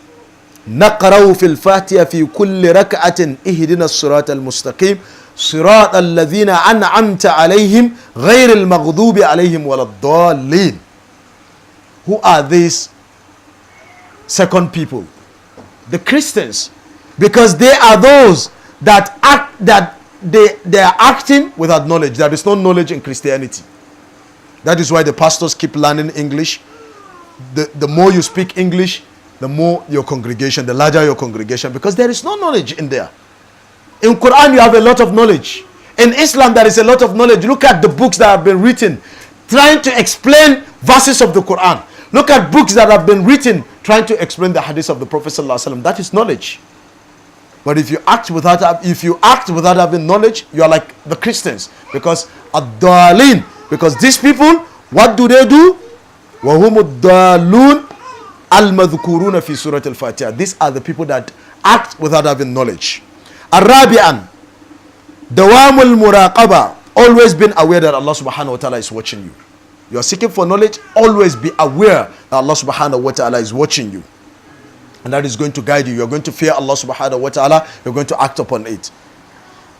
نقرأ في الفاتحة في كل ركعة اهدنا الصراط المستقيم صراط الذين أنعمت عليهم غير المغضوب عليهم ولا الضالين. Who are these second people? The Christians. Because they are those that act, that they are acting without knowledge. There is no knowledge in Christianity. That is why the pastors keep learning English. The more you speak English, the more your congregation, the larger your congregation, because there is no knowledge in there. In Quran you have a lot of knowledge. In Islam there is a lot of knowledge. Look at the books that have been written trying to explain verses of the Quran. Look at books that have been written trying to explain the hadith of the Prophet ﷺ. That is knowledge. But if you act without having knowledge, you are like the Christians. Because ad-dalin, because these people, what do? وَهُمُ الضَّالُونَ الْمَذْكُورُونَ فِي سُورَةِ الْفَاتِحَةِ. These are the people that act without having knowledge. الرابعا دوام المراقبة. Always being aware that Allah subhanahu wa ta'ala is watching you. You are seeking for knowledge, always be aware that Allah subhanahu wa ta'ala is watching you. And that is going to guide you. You are going to fear Allah subhanahu wa ta'ala. You are going to act upon it.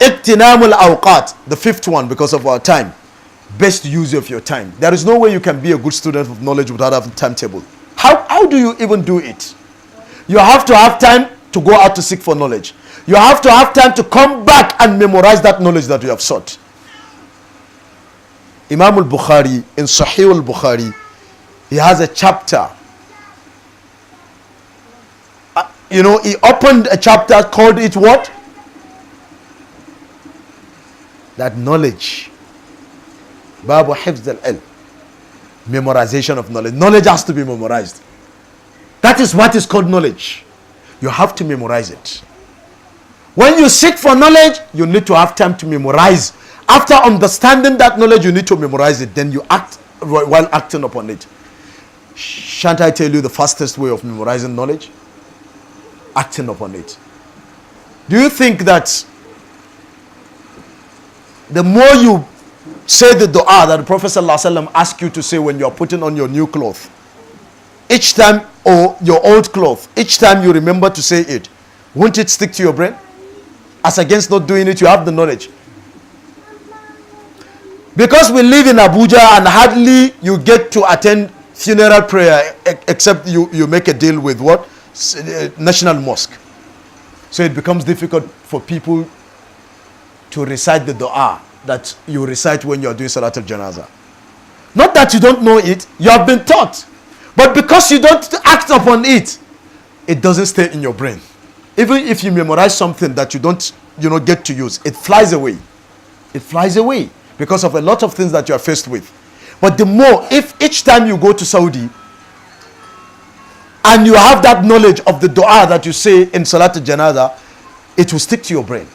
اغتنام الأوقات. The fifth one, because of our time. Best use of your time. There is no way you can be a good student of knowledge without having a timetable. How do you even do it? You have to have time to go out to seek for knowledge. You have to have time to come back and memorize that knowledge that you have sought. Imam al-Bukhari, in Sahih al-Bukhari, he has a chapter. He opened a chapter, called it what? That knowledge. Babu Hifz al-Ilm. Memorization of knowledge. Knowledge has to be memorized. That is what is called knowledge. You have to memorize it. When you seek for knowledge, you need to have time to memorize. After understanding that knowledge, you need to memorize it. Then you act while acting upon it. Shan't I tell you the fastest way of memorizing knowledge? Acting upon it. Do you think that the more you say the dua that the Prophet ﷺ asked you to say when you are putting on your new cloth, each time, or your old cloth, each time you remember to say it, won't it stick to your brain? As against not doing it, you have the knowledge. Because we live in Abuja and hardly you get to attend funeral prayer except you make a deal with what? National Mosque. So it becomes difficult for people to recite the dua that you recite when you are doing Salatul Janazah. Not that you don't know it, you have been taught. But because you don't act upon it, it doesn't stay in your brain. Even if you memorize something that you don't get to use, it flies away. It flies away because of a lot of things that you are faced with. But the more, if each time you go to Saudi and you have that knowledge of the dua that you say in Salatul Janazah, it will stick to your brain.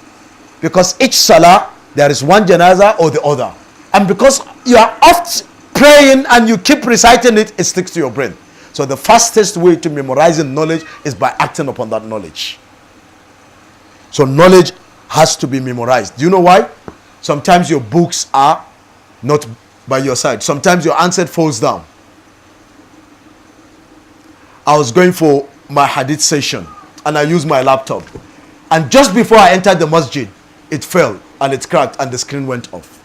Because each salah, there is one janazah or the other. And because you are oft praying and you keep reciting it, it sticks to your brain. So the fastest way to memorizing knowledge is by acting upon that knowledge. So knowledge has to be memorized. Do you know why? Sometimes your books are not by your side. Sometimes your answer falls down. I was going for my hadith session and I used my laptop. And just before I entered the masjid, it fell and it cracked and the screen went off.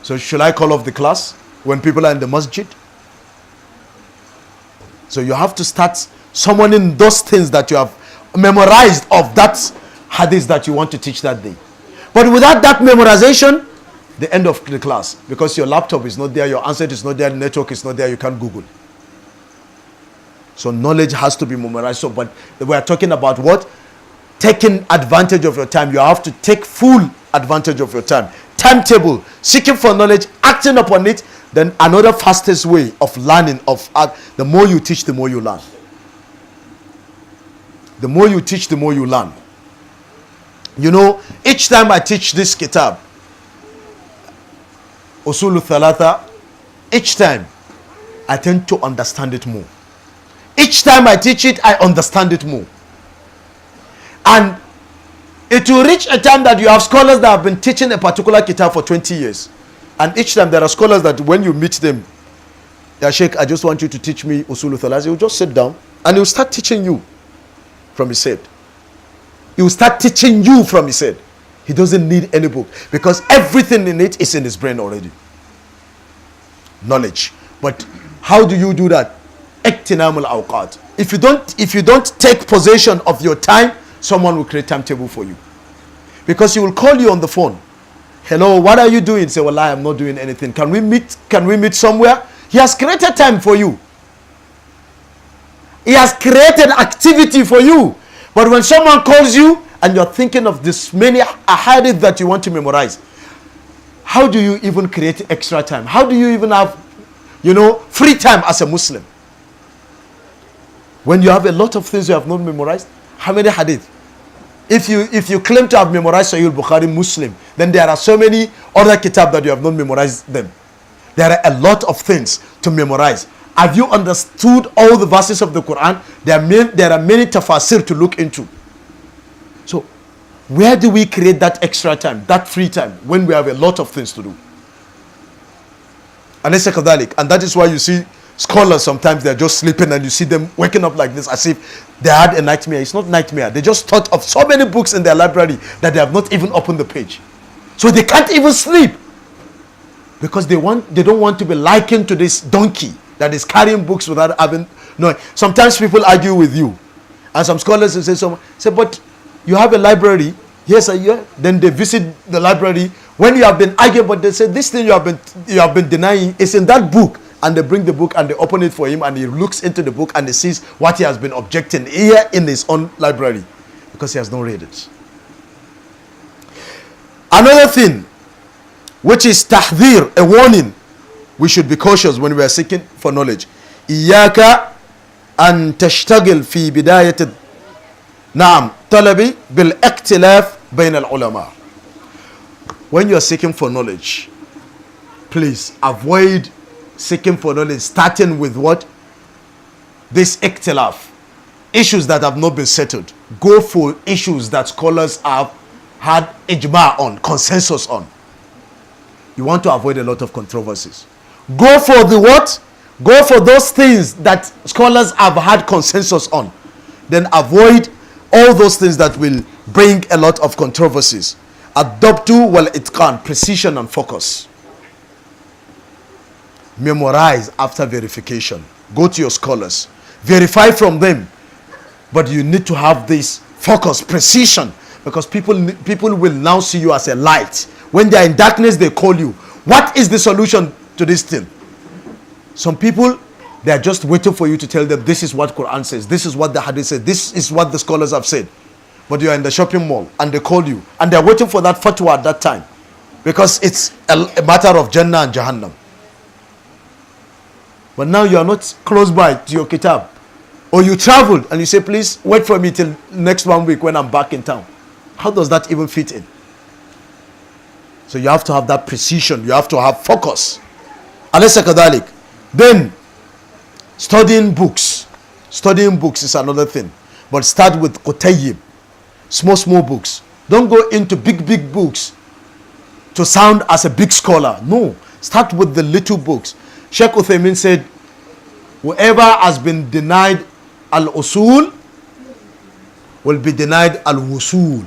So should I call off the class when people are in the masjid? So you have to start summoning those things that you have memorized of that hadith that you want to teach that day. But without that memorization, the end of the class, because your laptop is not there, your answer is not there, network is not there, you can't Google. So knowledge has to be memorized. So, but we are talking about what? Taking advantage of your time. You have to take full advantage of your time. Timetable, seeking for knowledge, acting upon it. Then another fastest way of learning, the more you teach, the more you learn. The more you teach, the more you learn. Each time I teach this kitab, Usul Thalatha, each time I tend to understand it more. Each time I teach it, I understand it more. And it will reach a time that you have scholars that have been teaching a particular kitab for 20 years. And each time there are scholars that when you meet them, Ya Sheikh, I just want you to teach me Usul Thalatha. He will just sit down and he will start teaching you from his head. He will start teaching you from his head. He doesn't need any book because everything in it is in his brain already. Knowledge. But how do you do that? Iktinamul awqat. If you don't take possession of your time, someone will create timetable for you. Because he will call you on the phone. Hello, what are you doing? Say, well, I am not doing anything. Can we meet somewhere? He has created time for you. He has created activity for you. But when someone calls you and you're thinking of this many ahadith that you want to memorize, how do you even create extra time? How do you even have, free time as a Muslim? When you have a lot of things you have not memorized, how many hadith? If you claim to have memorized Sahih Bukhari, Muslim, then there are so many other kitab that you have not memorized them. There are a lot of things to memorize. Have you understood all the verses of the Quran? There are many tafasir to look into. So, where do we create that extra time, that free time, when we have a lot of things to do? And that is why you see scholars sometimes they're just sleeping and you see them waking up like this as if they had a nightmare. It's not nightmare. They just thought of so many books in their library that they have not even opened the page. So they can't even sleep. Because they don't want to be likened to this donkey that is carrying books without having no. Sometimes people argue with you. And some scholars will say, but you have a library. Yes, yeah. Then they visit the library. When you have been arguing, but they say this thing you have been denying is in that book. And they bring the book and they open it for him and he looks into the book and he sees what he has been objecting here in his own library. Because he has not read it. Another thing, which is tahdhir, a warning. We should be cautious when we are seeking for knowledge. Iyaka an tashtagil fi bidayat talabi bil ikhtilaf bain al ulama. When you are seeking for knowledge, please avoid seeking for knowledge starting with what? This ikhtilaf. Issues that have not been settled. Go for issues that scholars have had ijma on, consensus on. You want to avoid a lot of controversies. Go for the what? Go for those things that scholars have had consensus on. Then avoid all those things that will bring a lot of controversies. Adoptu wal itqan, precision and focus. Memorize after verification. Go to your scholars. Verify from them. But you need to have this focus, precision. Because people will now see you as a light. When they are in darkness, they call you. What is the solution to this thing? Some people, they are just waiting for you to tell them, this is what Quran says, this is what the Hadith says, this is what the scholars have said. But you are in the shopping mall and they call you. And they are waiting for that fatwa at that time. Because it's a matter of Jannah and Jahannam. But now you are not close by to your kitab. Or you traveled and you say, please wait for me till next 1 week when I'm back in town. How does that even fit in? So you have to have that precision. You have to have focus. Alaysa kadhalik. Then, studying books. Studying books is another thing. But start with qutayyib. Small books. Don't go into big books to sound as a big scholar. No. Start with the little books. Sheikh Uthaymin said, whoever has been denied al-usul will be denied al-wusul.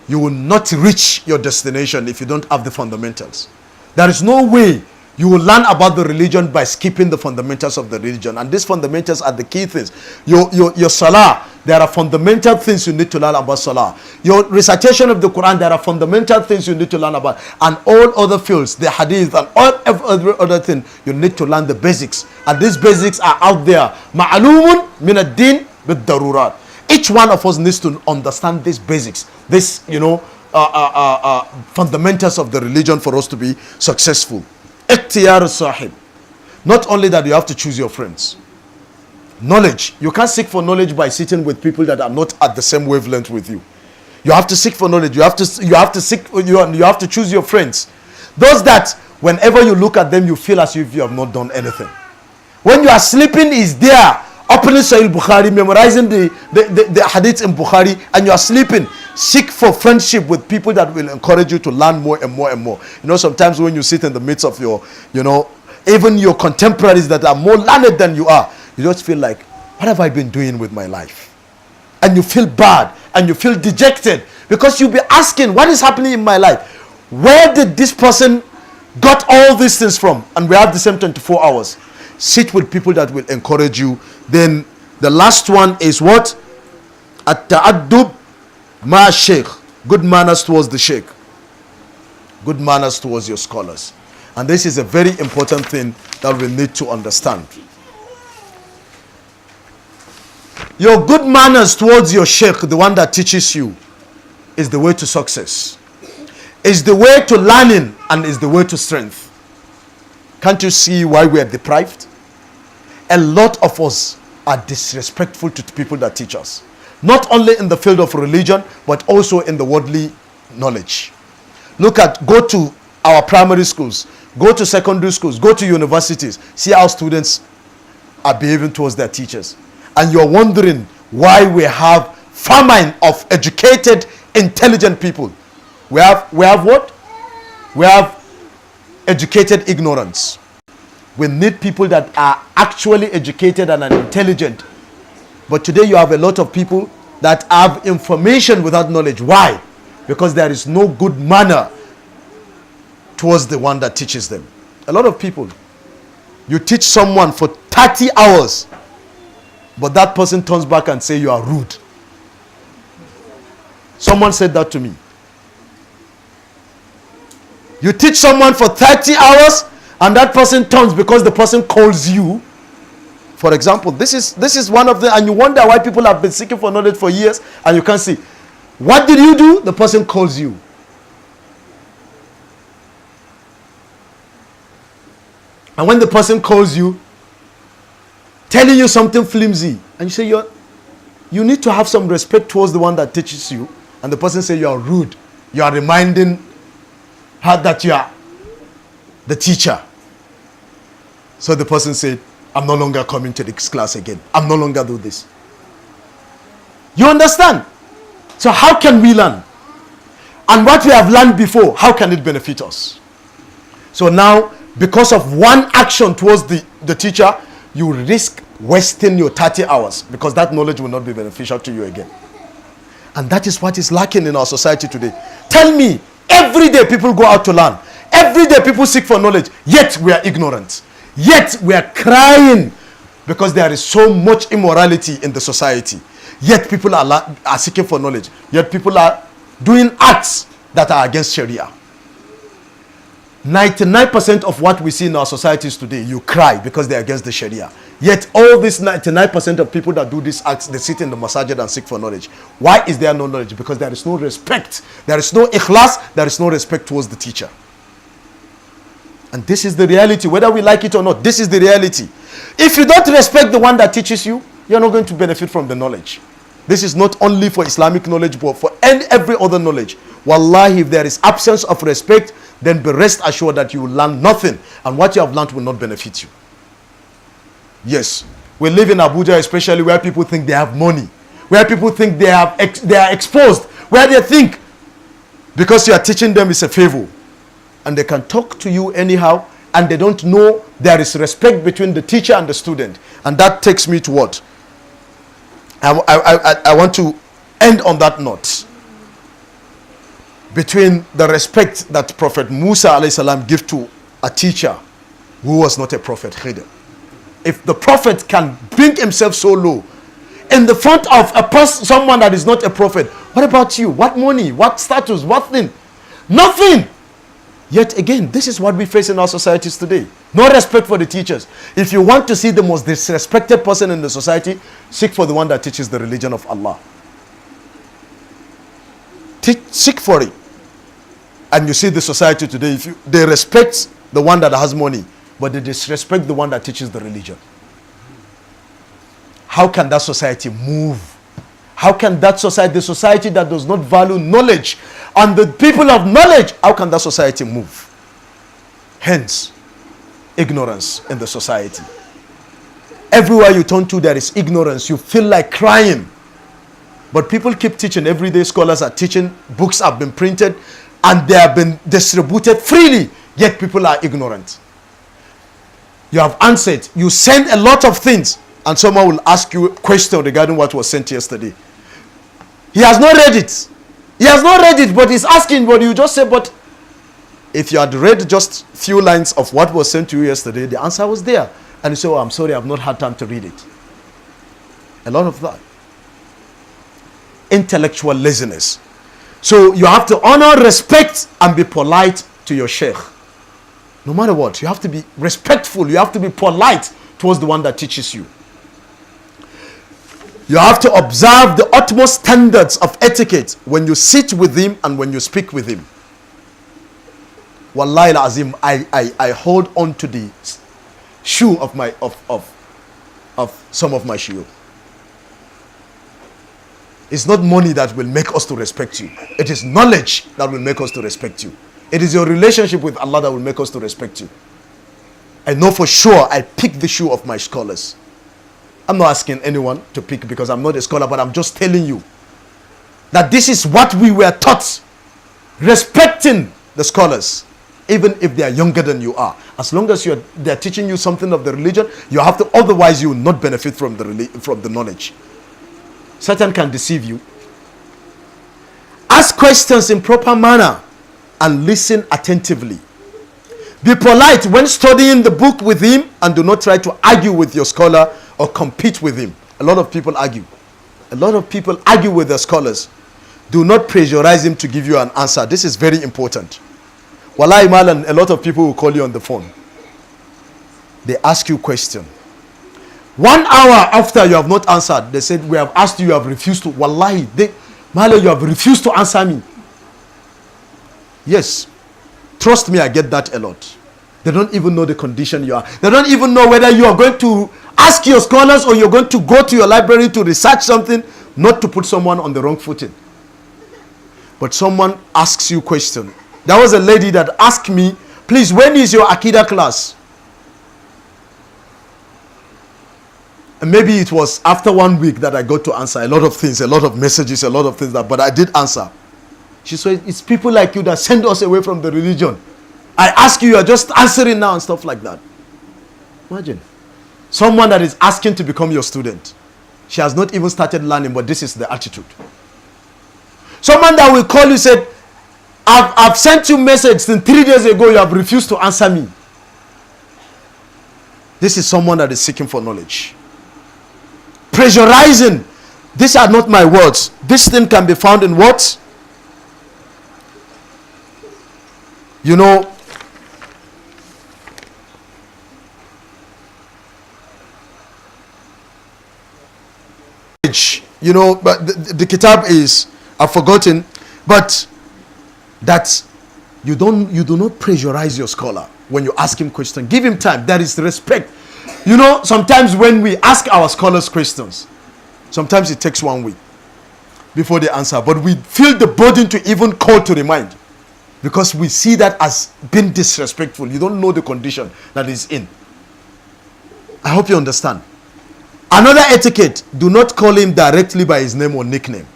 You will not reach your destination if you don't have the fundamentals. There is no way you will learn about the religion by skipping the fundamentals of the religion. And these fundamentals are the key things. Your salah, there are fundamental things you need to learn about salah. Your recitation of the Quran, there are fundamental things you need to learn about. And all other fields, the hadith and all every other thing, you need to learn the basics. And these basics are out there. Ma'alumun min ad-din bid-darurat. Each one of us needs to understand these basics, this fundamentals of the religion for us to be successful. Ikhtiyar sahib. Not only that, you have to choose your friends. Knowledge. You can't seek for knowledge by sitting with people that are not at the same wavelength with you. You have to seek for knowledge. You have to choose your friends. Those that Whenever you look at them, you feel as if you have not done anything. When you are sleeping, he's there, opening Sahih Bukhari, memorizing the hadith in Bukhari, and you are sleeping. Seek for friendship with people that will encourage you to learn more and more and more. You know, sometimes when you sit in the midst of your, even your contemporaries that are more learned than you are, you just feel like, what have I been doing with my life? And you feel bad, and you feel dejected, because you'll be asking, what is happening in my life? Where did this person got all these things from? And we have the same 24 hours. Sit with people that will encourage you. Then the last one is what? At-ta'addub ma sheikh. Good manners towards the sheikh. Good manners towards your scholars. And this is a very important thing that we need to understand. Your good manners towards your sheikh, the one that teaches you, is the way to success. Is the way to learning, and is the way to strength. Can't you see why we are deprived? A lot of us are disrespectful to people that teach us. Not only in the field of religion, but also in the worldly knowledge. Go to our primary schools, go to secondary schools, go to universities. See how students are behaving towards their teachers. And you're wondering why we have famine of educated, intelligent people. We have what? We have educated ignorance. We need people that are actually educated and are intelligent. But today you have a lot of people that have information without knowledge. Why? Because there is no good manner towards the one that teaches them. A lot of people, you teach someone for 30 hours, but that person turns back and say you are rude. Someone said that to me. You teach someone for 30 hours and that person turns because the person calls you. For example, this is one of the, and you wonder why people have been seeking for knowledge for years and you can't see. What did you do? The person calls you. And when the person calls you, telling you something flimsy, and you say you need to have some respect towards the one that teaches you, and the person say you are rude, you are reminding her that you are the teacher. So the person said, I'm no longer coming to this class again. I'm no longer do this. You understand? So how can we learn? And what we have learned before, how can it benefit us? So now, because of one action towards the teacher, you risk wasting your 30 hours because that knowledge will not be beneficial to you again. And that is what is lacking in our society today. Tell me, every day people go out to learn. Every day people seek for knowledge. Yet we are ignorant. Yet we are crying because there is so much immorality in the society. Yet people are seeking for knowledge. Yet people are doing acts that are against Sharia. 99% of what we see in our societies today, you cry because they're against the Sharia. Yet all these 99% of people that do these acts, they sit in the masjid and seek for knowledge. Why is there no knowledge? Because there is no respect. There is no ikhlas. There is no respect towards the teacher. And this is the reality, whether we like it or not. This is the reality. If you don't respect the one that teaches you, you're not going to benefit from the knowledge. This is not only for Islamic knowledge, but for every other knowledge. Wallahi, if there is absence of respect, then be rest assured that you will learn nothing. And what you have learned will not benefit you. Yes, we live in Abuja, especially where people think they have money. Where people think they are exposed. Where they think, because you are teaching them is a favor. And they can talk to you anyhow, and they don't know there is respect between the teacher and the student. And that takes me to what? I want to end on that note. Between the respect that Prophet Musa alayhi salam gave to a teacher who was not a prophet. If the prophet can bring himself so low in the front of someone that is not a prophet, what about you? What money? What status? What thing? Nothing. Yet again, this is what we face in our societies today. No respect for the teachers. If you want to see the most disrespected person in the society, seek for the one that teaches the religion of Allah. Seek for it. And you see the society today, they respect the one that has money, but they disrespect the one that teaches the religion. How can that society move? How can that society, the society that does not value knowledge and the people of knowledge, how can that society move? Hence, ignorance in the society. Everywhere you turn to, there is ignorance. You feel like crying. But people keep teaching. Everyday scholars are teaching. Books have been printed and they have been distributed freely. Yet people are ignorant. You have answered. You send a lot of things and someone will ask you a question regarding what was sent yesterday. He has not read it. He has not read it, but he's asking, but you just say, but if you had read just few lines of what was sent to you yesterday, the answer was there. And you say, oh, I'm sorry, I've not had time to read it. A lot of that. Intellectual laziness. So you have to honor, respect, and be polite to your sheikh. No matter what, you have to be respectful. You have to be polite towards the one that teaches you. You have to observe the utmost standards of etiquette when you sit with him and when you speak with him. Wallahi al-azim, I hold on to the shoe of my of some of my shoe. It's not money that will make us to respect you. It is knowledge that will make us to respect you. It is your relationship with Allah that will make us to respect you. I know for sure I pick the shoe of my scholars. I'm not asking anyone to pick because I'm not a scholar, but I'm just telling you that this is what we were taught. Respecting the scholars, even if they are younger than you are. As long as they're teaching you something of the religion, you have to, otherwise you will not benefit from the knowledge. Satan can deceive you. Ask questions in proper manner and listen attentively. Be polite when studying the book with him and do not try to argue with your scholar or compete with him. A lot of people argue. A lot of people argue with their scholars. Do not pressurize him to give you an answer. This is very important. Wallahi malan, a lot of people will call you on the phone. They ask you a question. 1 hour after you have not answered, they said, we have asked you, you have refused to. Wallahi, malan, you have refused to answer me. Yes. Trust me, I get that a lot. They don't even know the condition you are. They don't even know whether you are going to ask your scholars or you're going to go to your library to research something, not to put someone on the wrong footing. But someone asks you a question. There was a lady that asked me, please, when is your Akida class? And maybe it was after 1 week that I got to answer a lot of things, a lot of messages, a lot of things, but I did answer. She said, it's people like you that send us away from the religion. I ask you, you're just answering now and stuff like that. Imagine. Someone that is asking to become your student. She has not even started learning, but this is the attitude. Someone that will call you, said, I've sent you message since 3 days ago, you have refused to answer me. This is someone that is seeking for knowledge. Pressurizing. These are not my words. This thing can be found in what? You know, but the kitab is, I've forgotten, but that you do not pressurize your scholar when you ask him questions. Give him time. There is respect. You know, sometimes when we ask our scholars questions, sometimes it takes 1 week before they answer, but we feel the burden to even call to remind, because we see that as being disrespectful. You don't know the condition that is in. I hope you understand. Another etiquette, do not call him directly by his name or nickname.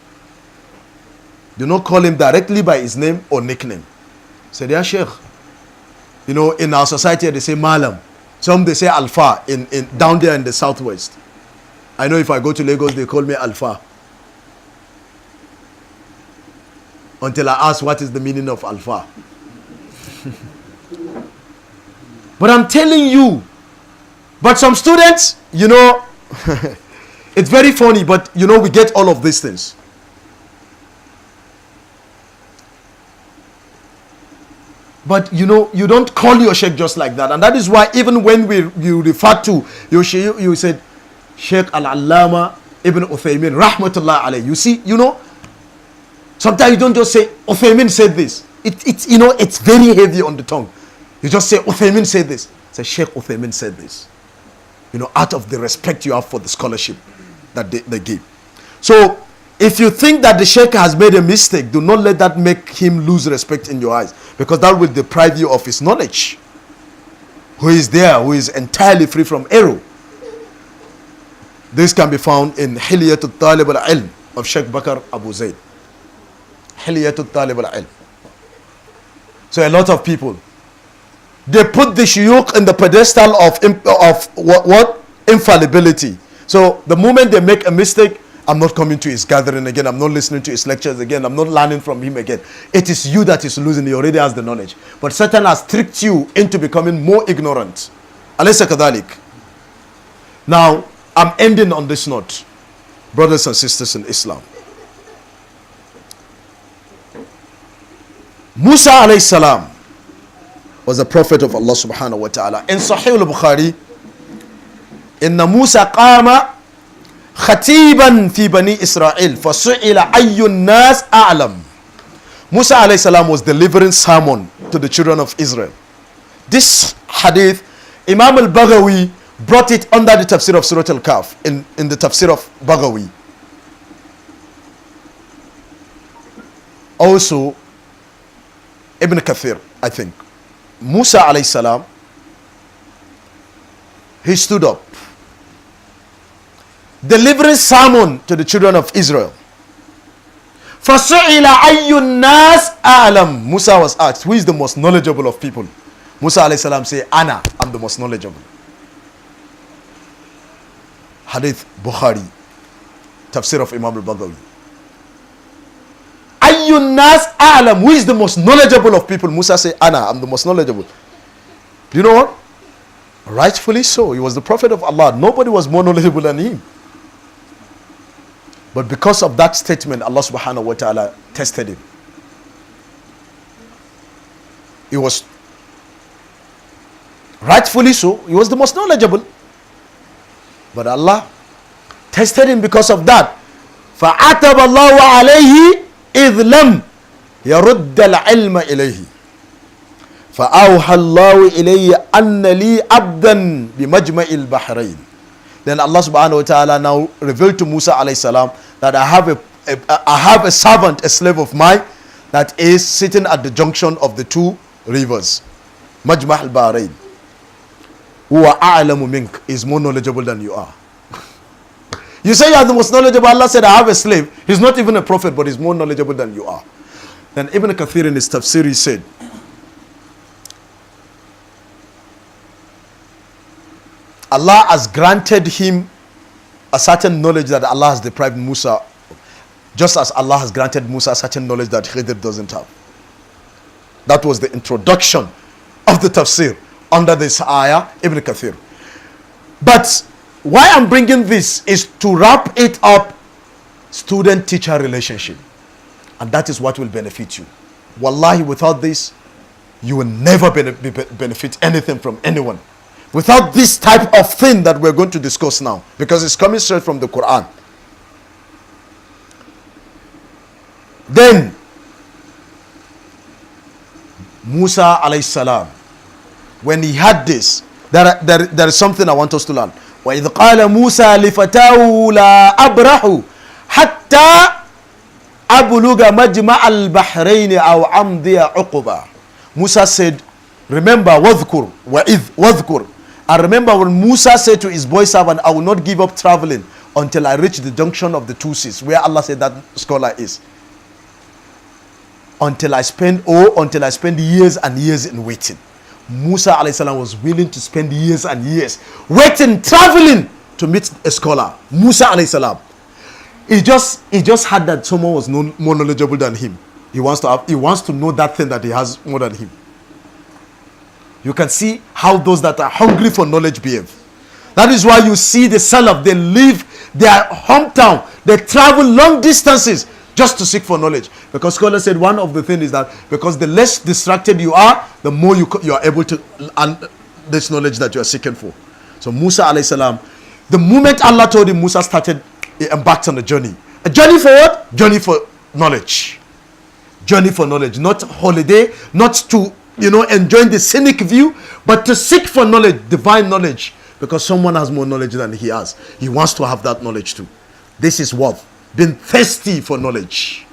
Do not call him directly by his name or nickname. Say, yeah, Sheikh. You know, in our society, they say Malam. Some they say Alpha in down there in the southwest. I know if I go to Lagos, they call me Alpha. Until I ask what is the meaning of Alpha. But I'm telling you, but some students, you know, it's very funny, but you know, we get all of these things. But you know, you don't call your sheikh just like that. And that is why even when you refer to your sheikh, you said Sheikh Al-Allama Ibn Uthaymin Rahmatullah alayhi. You see, you know, sometimes you don't just say Uthaymin said this. It's you know, it's very heavy on the tongue. You just say Uthaymin said this. Say Sheikh Uthaymin said this. You know, out of the respect you have for the scholarship that they give. So if you think that the sheikh has made a mistake, do not let that make him lose respect in your eyes, because that will deprive you of his knowledge. who is there, who is entirely free from error. This can be found in Hilyatul Talib al-Ilm of Sheikh Bakr Abu Zayd. Hilyatul Talib al-Ilm. So a lot of people, they put the shuyukh in the pedestal of what? Infallibility. So the moment they make a mistake, I'm not coming to his gathering again. I'm not listening to his lectures again. I'm not learning from him again. It is you that is losing. He already has the knowledge. But Satan has tricked you into becoming more ignorant. Alaysa kadhalik. Now, I'm ending on this note. Brothers and sisters in Islam. Musa alayhi salam was a prophet of Allah subhanahu wa ta'ala. In Sahih al-Bukhari, Inna Musa qama khatiban fi bani Israel fasu'ila ayyun nas a'lam. Musa alayhi salam was delivering sermon to the children of Israel. This hadith, Imam al-Baghawi brought it under the tafsir of Surah Al-Kahf, in the tafsir of Baghawi. Also, Ibn Kathir, I think. Musa alayhi salam, he stood up, delivering sermon to the children of Israel. فَسُئِلَ أَيُّ النَّاسِ أَعْلَمُ. Musa was asked, who is the most knowledgeable of people? Musa alayhi salam said, Ana, I'm the most knowledgeable. Hadith Bukhari, tafsir of Imam al-Baghawi. Ayyun nas a'lam. Who is the most knowledgeable of people? Musa said, Ana, I'm the most knowledgeable. Do you know what? Rightfully so. He was the prophet of Allah. Nobody was more knowledgeable than him. But because of that statement, Allah subhanahu wa ta'ala tested him. He was rightfully so. He was the most knowledgeable. But Allah tested him because of that. فَعَتَبَ اللَّهُ عَلَيْهِ إِذْ لَمْ يَرُدَّ الْعِلْمَ إِلَيْهِ فَأَوْحَى اللَّهُ إِلَيْهِ أَنَّ لِي عَبْدًا بِمَجْمَعِ الْبَحْرَيْنِ. Then Allah subhanahu wa ta'ala now revealed to Musa alayhi salam that I have a servant, a slave of mine, that is sitting at the junction of the two rivers. Majma' al-Bahrain. Huwa a'lamu mink, is more knowledgeable than you are. You say you are the most knowledgeable. Allah said, I have a slave. He's not even a prophet, but he's more knowledgeable than you are. Then Ibn Kathir in his tafsir, he said, Allah has granted him a certain knowledge that Allah has deprived Musa, just as Allah has granted Musa a certain knowledge that Khidr doesn't have. That was the introduction of the tafsir under this ayah, Ibn Kathir. But why I'm bringing this is to wrap it up, student-teacher relationship. And that is what will benefit you. Wallahi, without this, you will never benefit anything from anyone. Without this type of thing that we're going to discuss now, because it's coming straight from the Quran. Then, Musa alayhi salam, when he had this, there is something I want us to learn. وَإِذْ قَالَ مُوسَى لِفَتَاهُ لَا أَبْرَحُ حَتَّى أَبْلُغَ مَجْمَعَ الْبَحْرَيْنِ أَوْ أَمْضِيَ عُقُبًا. Musa said, remember, وَذْكُرْ. I remember when Musa said to his boy servant, I will not give up traveling until I reach the junction of the two seas, where Allah said that scholar is. Until I spend years and years in waiting. Musa alayhi salam was willing to spend years and years waiting, traveling to meet a scholar. Musa alayhi salam. He just had that someone was more knowledgeable than him. He wants to know that thing that he has more than him. You can see how those that are hungry for knowledge behave. That is why you see the Salaf, they leave their hometown, they travel long distances just to seek for knowledge. Because scholars said one of the things is that because the less distracted you are, the more you are able to earn this knowledge that you are seeking for. So Musa alayhi salam, the moment Allah told him, Musa he embarked on a journey. A journey for what? Journey for knowledge. Journey for knowledge. Not holiday, not to enjoying the scenic view, but to seek for knowledge, divine knowledge. Because someone has more knowledge than he has. He wants to have that knowledge too. This is what? Being thirsty for knowledge.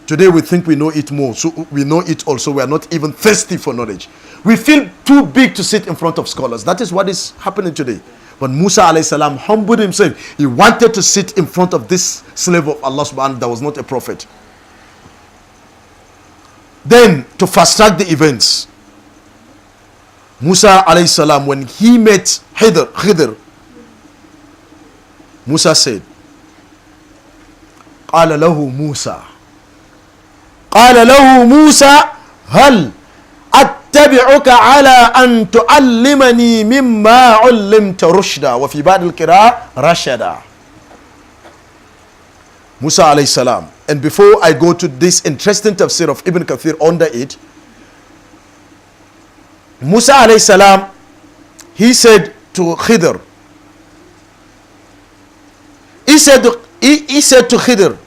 Today we think we know it more, so we know it also. We are not even thirsty for knowledge. We feel too big to sit in front of scholars. That is what is happening today. But Musa alayhi salam humbled himself. He wanted to sit in front of this slave of Allah subhanahu wa ta'ala that was not a prophet. Then, to fast track the events, Musa alayhi salam, when he met Khidr, Musa said, قال له موسى هل أتبعك على أن تعلمني مما علمت رشدا وفي بعض القراءة رشدا. Musa alayhi salam. And before I go to this interesting tafsir of Ibn Kathir under it, Musa alayhi salam, he said to Khidr, he said to Khidr,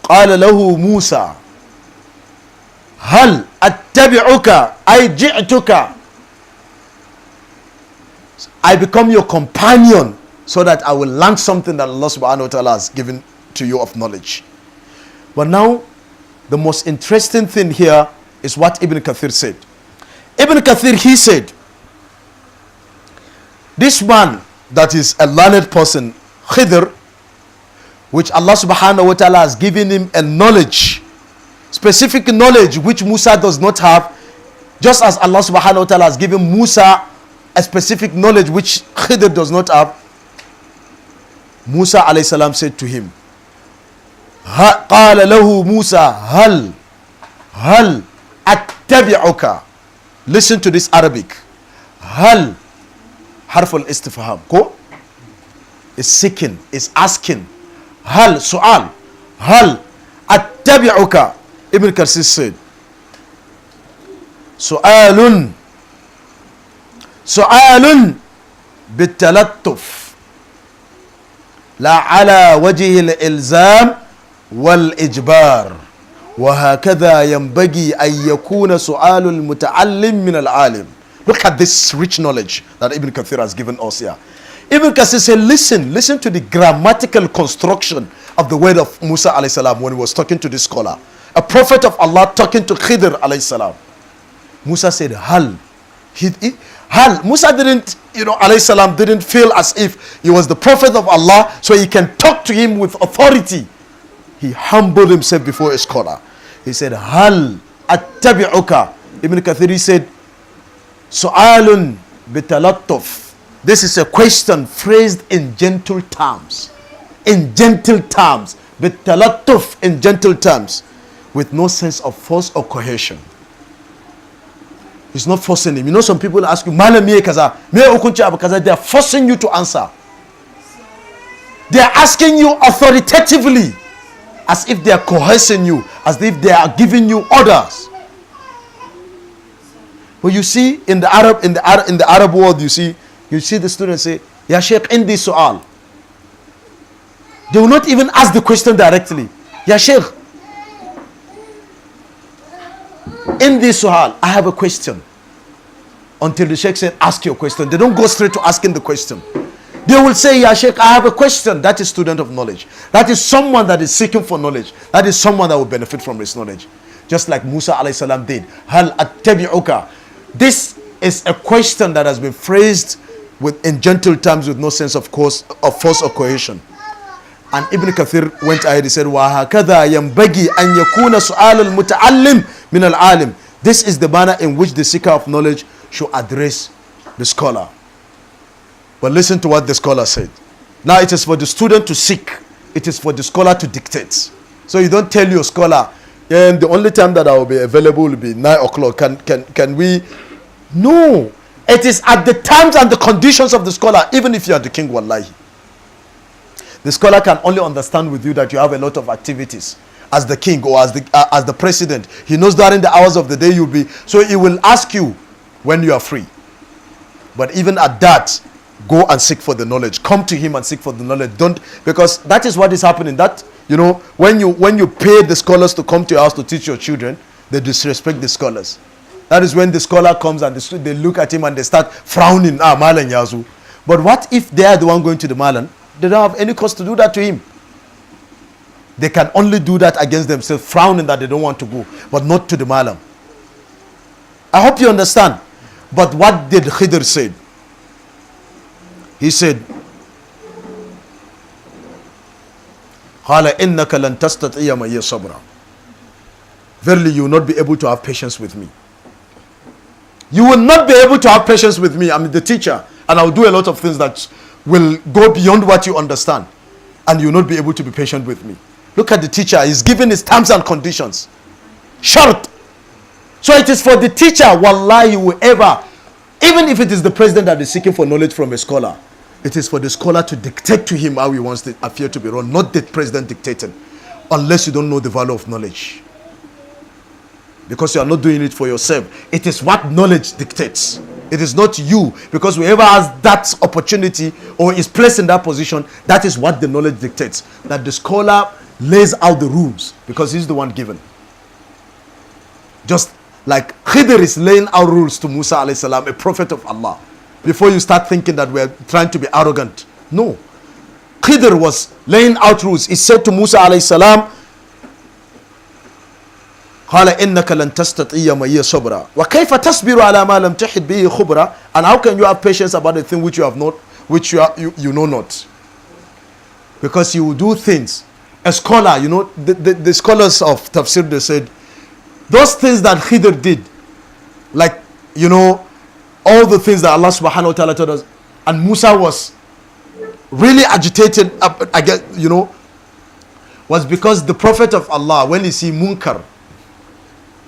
قال له موسى هل أتبعك أي جئتك, I become your companion so that I will learn something that Allah subhanahu wa ta'ala has given to you of knowledge. But now the most interesting thing here is what Ibn Kathir said. Ibn Kathir, he said, this man that is a learned person, Khidr, which Allah subhanahu wa ta'ala has given him a knowledge, specific knowledge which Musa does not have, just as Allah subhanahu wa ta'ala has given Musa a specific knowledge which Khidr does not have. Musa alayhi salam said to him, قال له موسى هل أتبعك. Listen to this Arabic. هل حرف الاستفهام ko is seeking, is asking. هل سؤال هل أتبعك. Ibn Kathir said سؤال بالتلطف لا على وجه الإلزام والإجبار وهكذا ينبغي أن يكون سؤال المتعلم من العالم. Look at this rich knowledge that Ibn Kathir has given us here. Ibn Kathir said, listen to the grammatical construction of the word of Musa alayhi salam when he was talking to this scholar. A prophet of Allah talking to Khidr alayhi salam. Musa said, Hal. Musa didn't, alayhi salam didn't feel as if he was the prophet of Allah, so he can talk to him with authority. He humbled himself before a scholar. He said, Hal attabi'uka. Ibn Kathir, he said, Su'alun bitalattuf. This is a question phrased in gentle terms. In gentle terms. Bitalattuf, in gentle terms. With no sense of force or coercion. He's not forcing him. Some people ask you, Malam miye kaza, miye hukunci abu kaza. They are forcing you to answer. They are asking you authoritatively, as if they are coercing you, as if they are giving you orders. But you see, in the Arab world, you see the students say, Ya Sheikh, indi su'al. They will not even ask the question directly. Ya Sheikh, indi su'al, I have a question. Until the Sheikh said, ask your question. They don't go straight to asking the question. They will say, Ya Sheikh, I have a question. That is student of knowledge. That is someone that is seeking for knowledge. That is someone that will benefit from his knowledge. Just like Musa alayhi salam did. Hal attabi'uka. This is a question that has been phrased in gentle terms with no sense of force or coercion. And Ibn Kathir went ahead, he said, وَهَكَذَا يَنْبَغِي أَنْ يَكُونَ سُؤَالُ الْمُتَعَلِّمِ مِنَ الْعَالِمِ. This is the manner in which the seeker of knowledge should address the scholar. But listen to what the scholar said. Now it is for the student to seek. It is for the scholar to dictate. So you don't tell your scholar, and the only time that I will be available will be 9 o'clock. Can we? No. It is at the times and the conditions of the scholar, even if you are the king, wallahi. The scholar can only understand with you that you have a lot of activities. As the king or as the president, he knows during the hours of the day you'll be. So he will ask you when you are free. But even at that, go and seek for the knowledge. Come to him and seek for the knowledge. Don't, because that is what is happening. That, when you pay the scholars to come to your house to teach your children, they disrespect the scholars. That is when the scholar comes and they look at him and they start frowning. Malan Yazu. But what if they are the one going to the Malan? They don't have any cause to do that to him. They can only do that against themselves, frowning that they don't want to go, but not to the Malam. I hope you understand. But what did Khidr say? He said, قال إنك لن تستطيع معي صبرا. Verily you will not be able to have patience with me. You will not be able to have patience with me. I'm the teacher, and I'll do a lot of things that will go beyond what you understand, and you will not be able to be patient with me. Look at the teacher. He's giving his terms and conditions. Shart. So it is for the teacher, wallahi, whoever, even if it is the president that is seeking for knowledge from a scholar, it is for the scholar to dictate to him how he wants the affair to be run, not the president dictating, unless you don't know the value of knowledge. Because you are not doing it for yourself. It is what knowledge dictates. It is not you. Because whoever has that opportunity or is placed in that position, that is what the knowledge dictates. That the scholar lays out the rules because he's the one given. Just like Khidr is laying out rules to Musa alayhi salam, a prophet of Allah. Before you start thinking that we're trying to be arrogant. No. Khidr was laying out rules. He said to Musa alayhi salam, قال إنك لن تستطيع معي صبرا وكيف تصبر على ما لم تحط به خبرا. And how can you have patience about a thing which you have not, which you know not? Because you will do things. A scholar, you know, the scholars of Tafsir, they said those things that Khidr did, like, you know, all the things that Allah subhanahu wa ta'ala told us, and Musa was really agitated, I guess, you know, was because the Prophet of Allah, when he see munkar,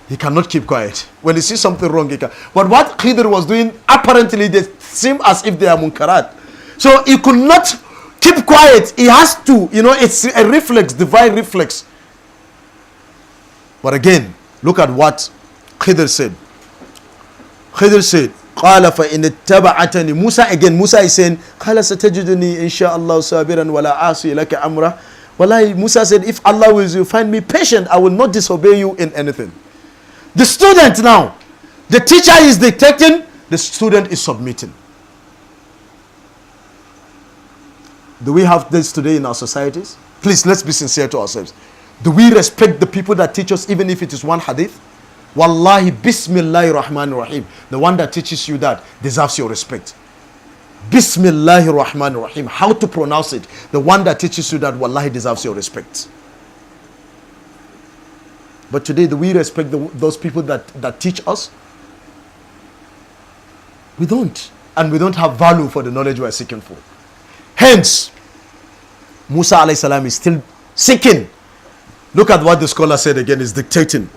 he cannot keep quiet. When he sees something wrong, he can. But what Khidr was doing, apparently they seem as if they are munkarat. So he could not keep quiet. He has to, you know, it's a reflex, divine reflex. But again, look at what Khidr said. Khidr said, قال فإن اتبعتني. Musa, again, Musa is saying, قال ستجدني إن شاء الله صابرا ولا عاصي لك أمره. Wallahi, Musa said, if Allah wills you find me patient, I will not disobey you in anything. The student now, the teacher is dictating, the student is submitting. Do we have this today in our societies? Please, let's be sincere to ourselves. Do we respect the people that teach us, even if it is one hadith? Wallahi, Bismillahir Rahmanir Rahim. The one that teaches you that deserves your respect. Bismillahir Rahmanir Rahim. How to pronounce it? The one that teaches you that, wallahi, deserves your respect. But today, do we respect those people that teach us? We don't. And we don't have value for the knowledge we are seeking for. Hence, Musa alayhi salam is still seeking. Look at what the scholar said again, is dictating.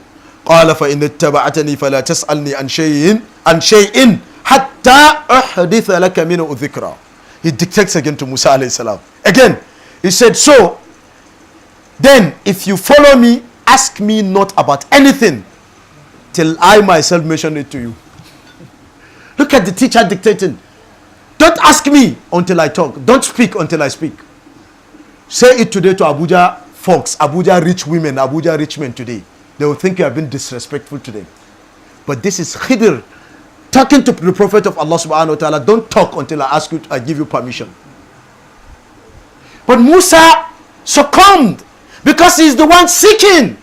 قال فإن اتبعتني فلا تسألني عن شيء حتى أحدث لك منه ذكرى. He dictates again to Musa alayhi salam. Again, he said, so then if you follow me, ask me not about anything till I myself mention it to you. Look at the teacher dictating. Don't ask me until I talk. Don't speak until I speak. Say it today to Abuja folks, Abuja rich women, Abuja rich men today. They will think you have been disrespectful to them. But this is Khidr talking to the Prophet of Allah subhanahu wa ta'ala. Don't talk until I ask you, I give you permission. But Musa succumbed because he's the one seeking.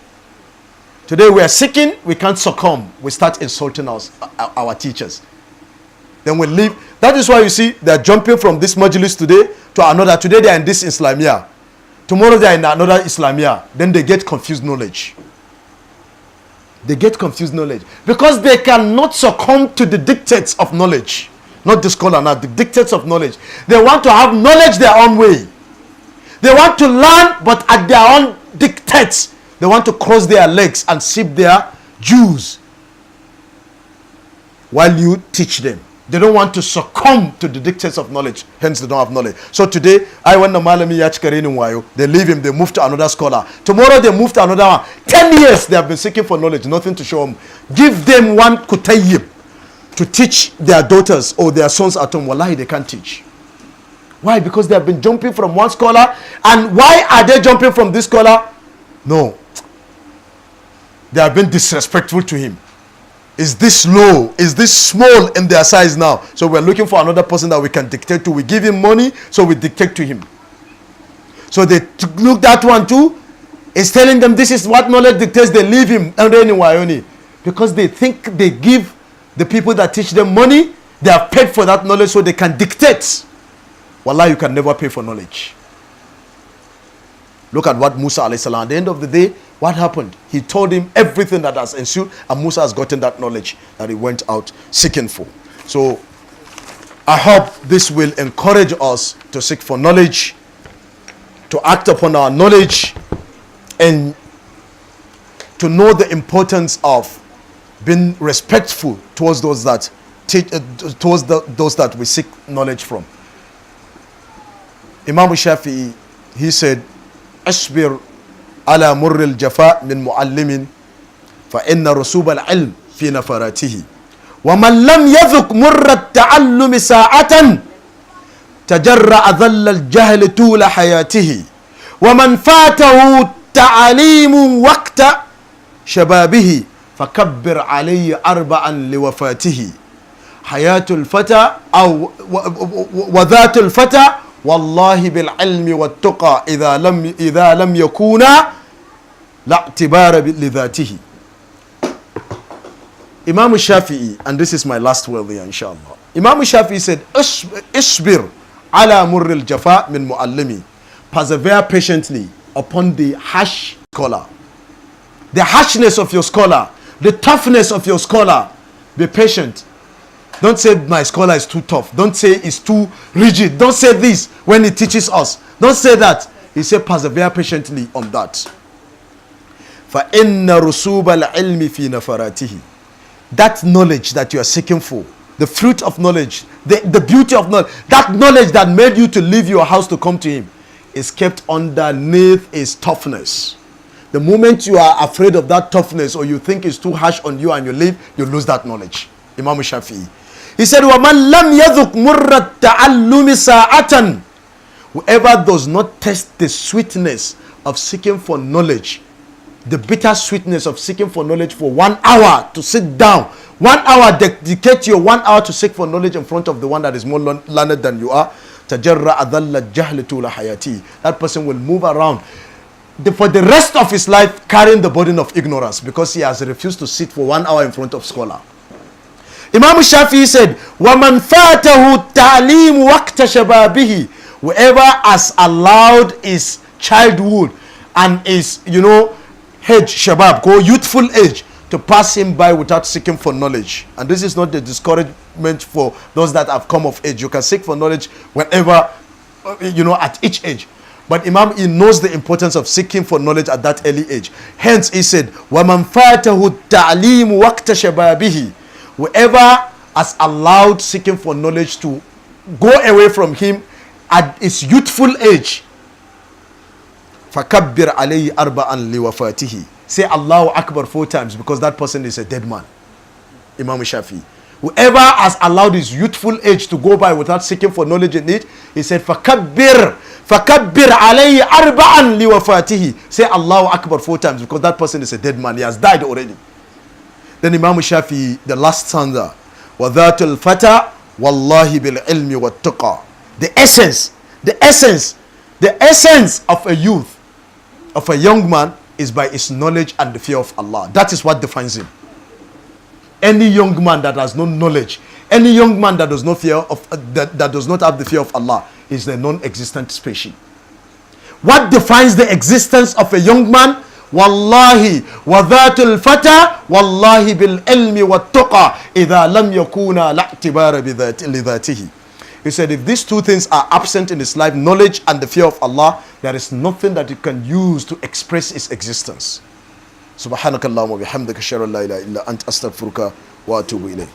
Today we are seeking, we can't succumb. We start insulting our teachers. Then we leave. That is why you see they're jumping from this Modulus today to another. Today they are in this Islamia. Tomorrow they are in another Islamia. Then they get confused knowledge. They get confused knowledge. Because they cannot succumb to the dictates of knowledge. Not the scholar now, the dictates of knowledge. They want to have knowledge their own way. They want to learn, but at their own dictates. They want to cross their legs and sip their juice while you teach them. They don't want to succumb to the dictates of knowledge. Hence, they don't have knowledge. So today, I want the malami yachkarin wayo. They leave him. They move to another scholar. Tomorrow, they move to another one. 10 years they have been seeking for knowledge. Nothing to show them. Give them one kutayyib to teach their daughters or their sons at home. Wallahi, they can't teach. Why? Because they have been jumping from one scholar. And why are they jumping from this scholar? No. They have been disrespectful to him. Is this low? Is this small in their size now? So we're looking for another person that we can dictate to. We give him money, so we dictate to him. So they took that one too. He's telling them this is what knowledge dictates. They leave him and anyway, because they think they give the people that teach them money. They have paid for that knowledge so they can dictate. Wallah, you can never pay for knowledge. Look at what Musa alayhi salam, at the end of the day, what happened? He told him everything that has ensued, and Musa has gotten that knowledge that he went out seeking for. So I hope this will encourage us to seek for knowledge, to act upon our knowledge, and to know the importance of being respectful towards those that teach, those that we seek knowledge from. Imam Shafi'i, he said, "Ashbir ala murril jafa min muallimin, fa inna rusub al-ilm fi nafaratihi. Wa man lam yadhuk murra at-ta'allum sa'atan, tajarra'a dhalla al-jahl tula hayatihi. Wa man fatahu ta'alimu waqta shababihi, fakabbir alayhi arba'an liwafatihi. Hayatul fata aw wa dhatul fata wallahi bil ilmi wat tuqa idha lam yakuna la i'tibara li dhatihi." Imam Shafi'i, and this is my last word here inshallah. Imam Shafi'i said, "Ishbir ala murril jafa min muallimi." Persevere patiently upon the harsh scholar. The harshness of your scholar, the toughness of your scholar. Be patient. Don't say my scholar is too tough. Don't say it's too rigid. Don't say this when he teaches us. Don't say that. He said persevere patiently on that. فَإِنَّ رُسُوبَ الْعِلْمِ فِي نَفَرَاتِهِ. That knowledge that you are seeking for, the fruit of knowledge, the beauty of knowledge, that knowledge that made you to leave your house to come to him, is kept underneath his toughness. The moment you are afraid of that toughness, or you think it's too harsh on you and you leave, you lose that knowledge. Imam Shafi'i, he said, وَمَنْ لَمْ يَذُقْ مُرَّ التَّعَلُّمِ سَاعَةً. Whoever does not taste the sweetness of seeking for knowledge, the bitter sweetness of seeking for knowledge for 1 hour to sit down, 1 hour, dedicate your 1 hour to seek for knowledge in front of the one that is more learned than you are, تَجَرَّ أَذَلَّ الْجَهْلِ طُولَ حَيَاتِهِ. That person will move around for the rest of his life carrying the burden of ignorance, because he has refused to sit for 1 hour in front of scholar. Imam Shafi'i said, وَمَنْ فَاتَهُ التَّعْلِيمُ وَقْتَ شَبَابِهِ. Whoever has allowed his childhood and his, age, shabab, youthful age, to pass him by without seeking for knowledge. And this is not the discouragement for those that have come of age. You can seek for knowledge whenever, at each age. But Imam, he knows the importance of seeking for knowledge at that early age. Hence, he said, وَمَنْ فَاتَهُ التَّعْلِيمُ وَقْتَ شَبَابِهِ. Whoever has allowed seeking for knowledge to go away from him at his youthful age, فَكَبِّرْ عَلَيْهِ أَرْبَعًا لِوَفَاتِهِ. Say Allahu Akbar 4 times, because that person is a dead man. Imam Shafi'i. Whoever has allowed his youthful age to go by without seeking for knowledge in it, he said, فَكَبِّرْ عَلَيْهِ أَرْبَعًا لِوَفَاتِهِ. Say Allahu Akbar 4 times, because that person is a dead man. He has died already. Then Imam Shafi'i, the last stanza, وَذَاتُ الْفَتَى وَاللَّهِ بِالْعِلْمِ وَالتُّقَى. The essence of a youth, of a young man, is by his knowledge and the fear of Allah. That is what defines him. Any young man that has no knowledge, any young man that does not that does not have the fear of Allah, is a non-existent species. What defines the existence of a young man? Wallahi wa dhatul fata wallahi bil ilmi wat tuqa idha lam yakuna la i'tibara bi dhatihi. He said, if these two things are absent in his life, knowledge and the fear of Allah, there is nothing that you can use to express his existence. Subhanakallahumma bihamdika, ashhadu an la ilaha illa anta, astaghfiruka wa atubu ilayk.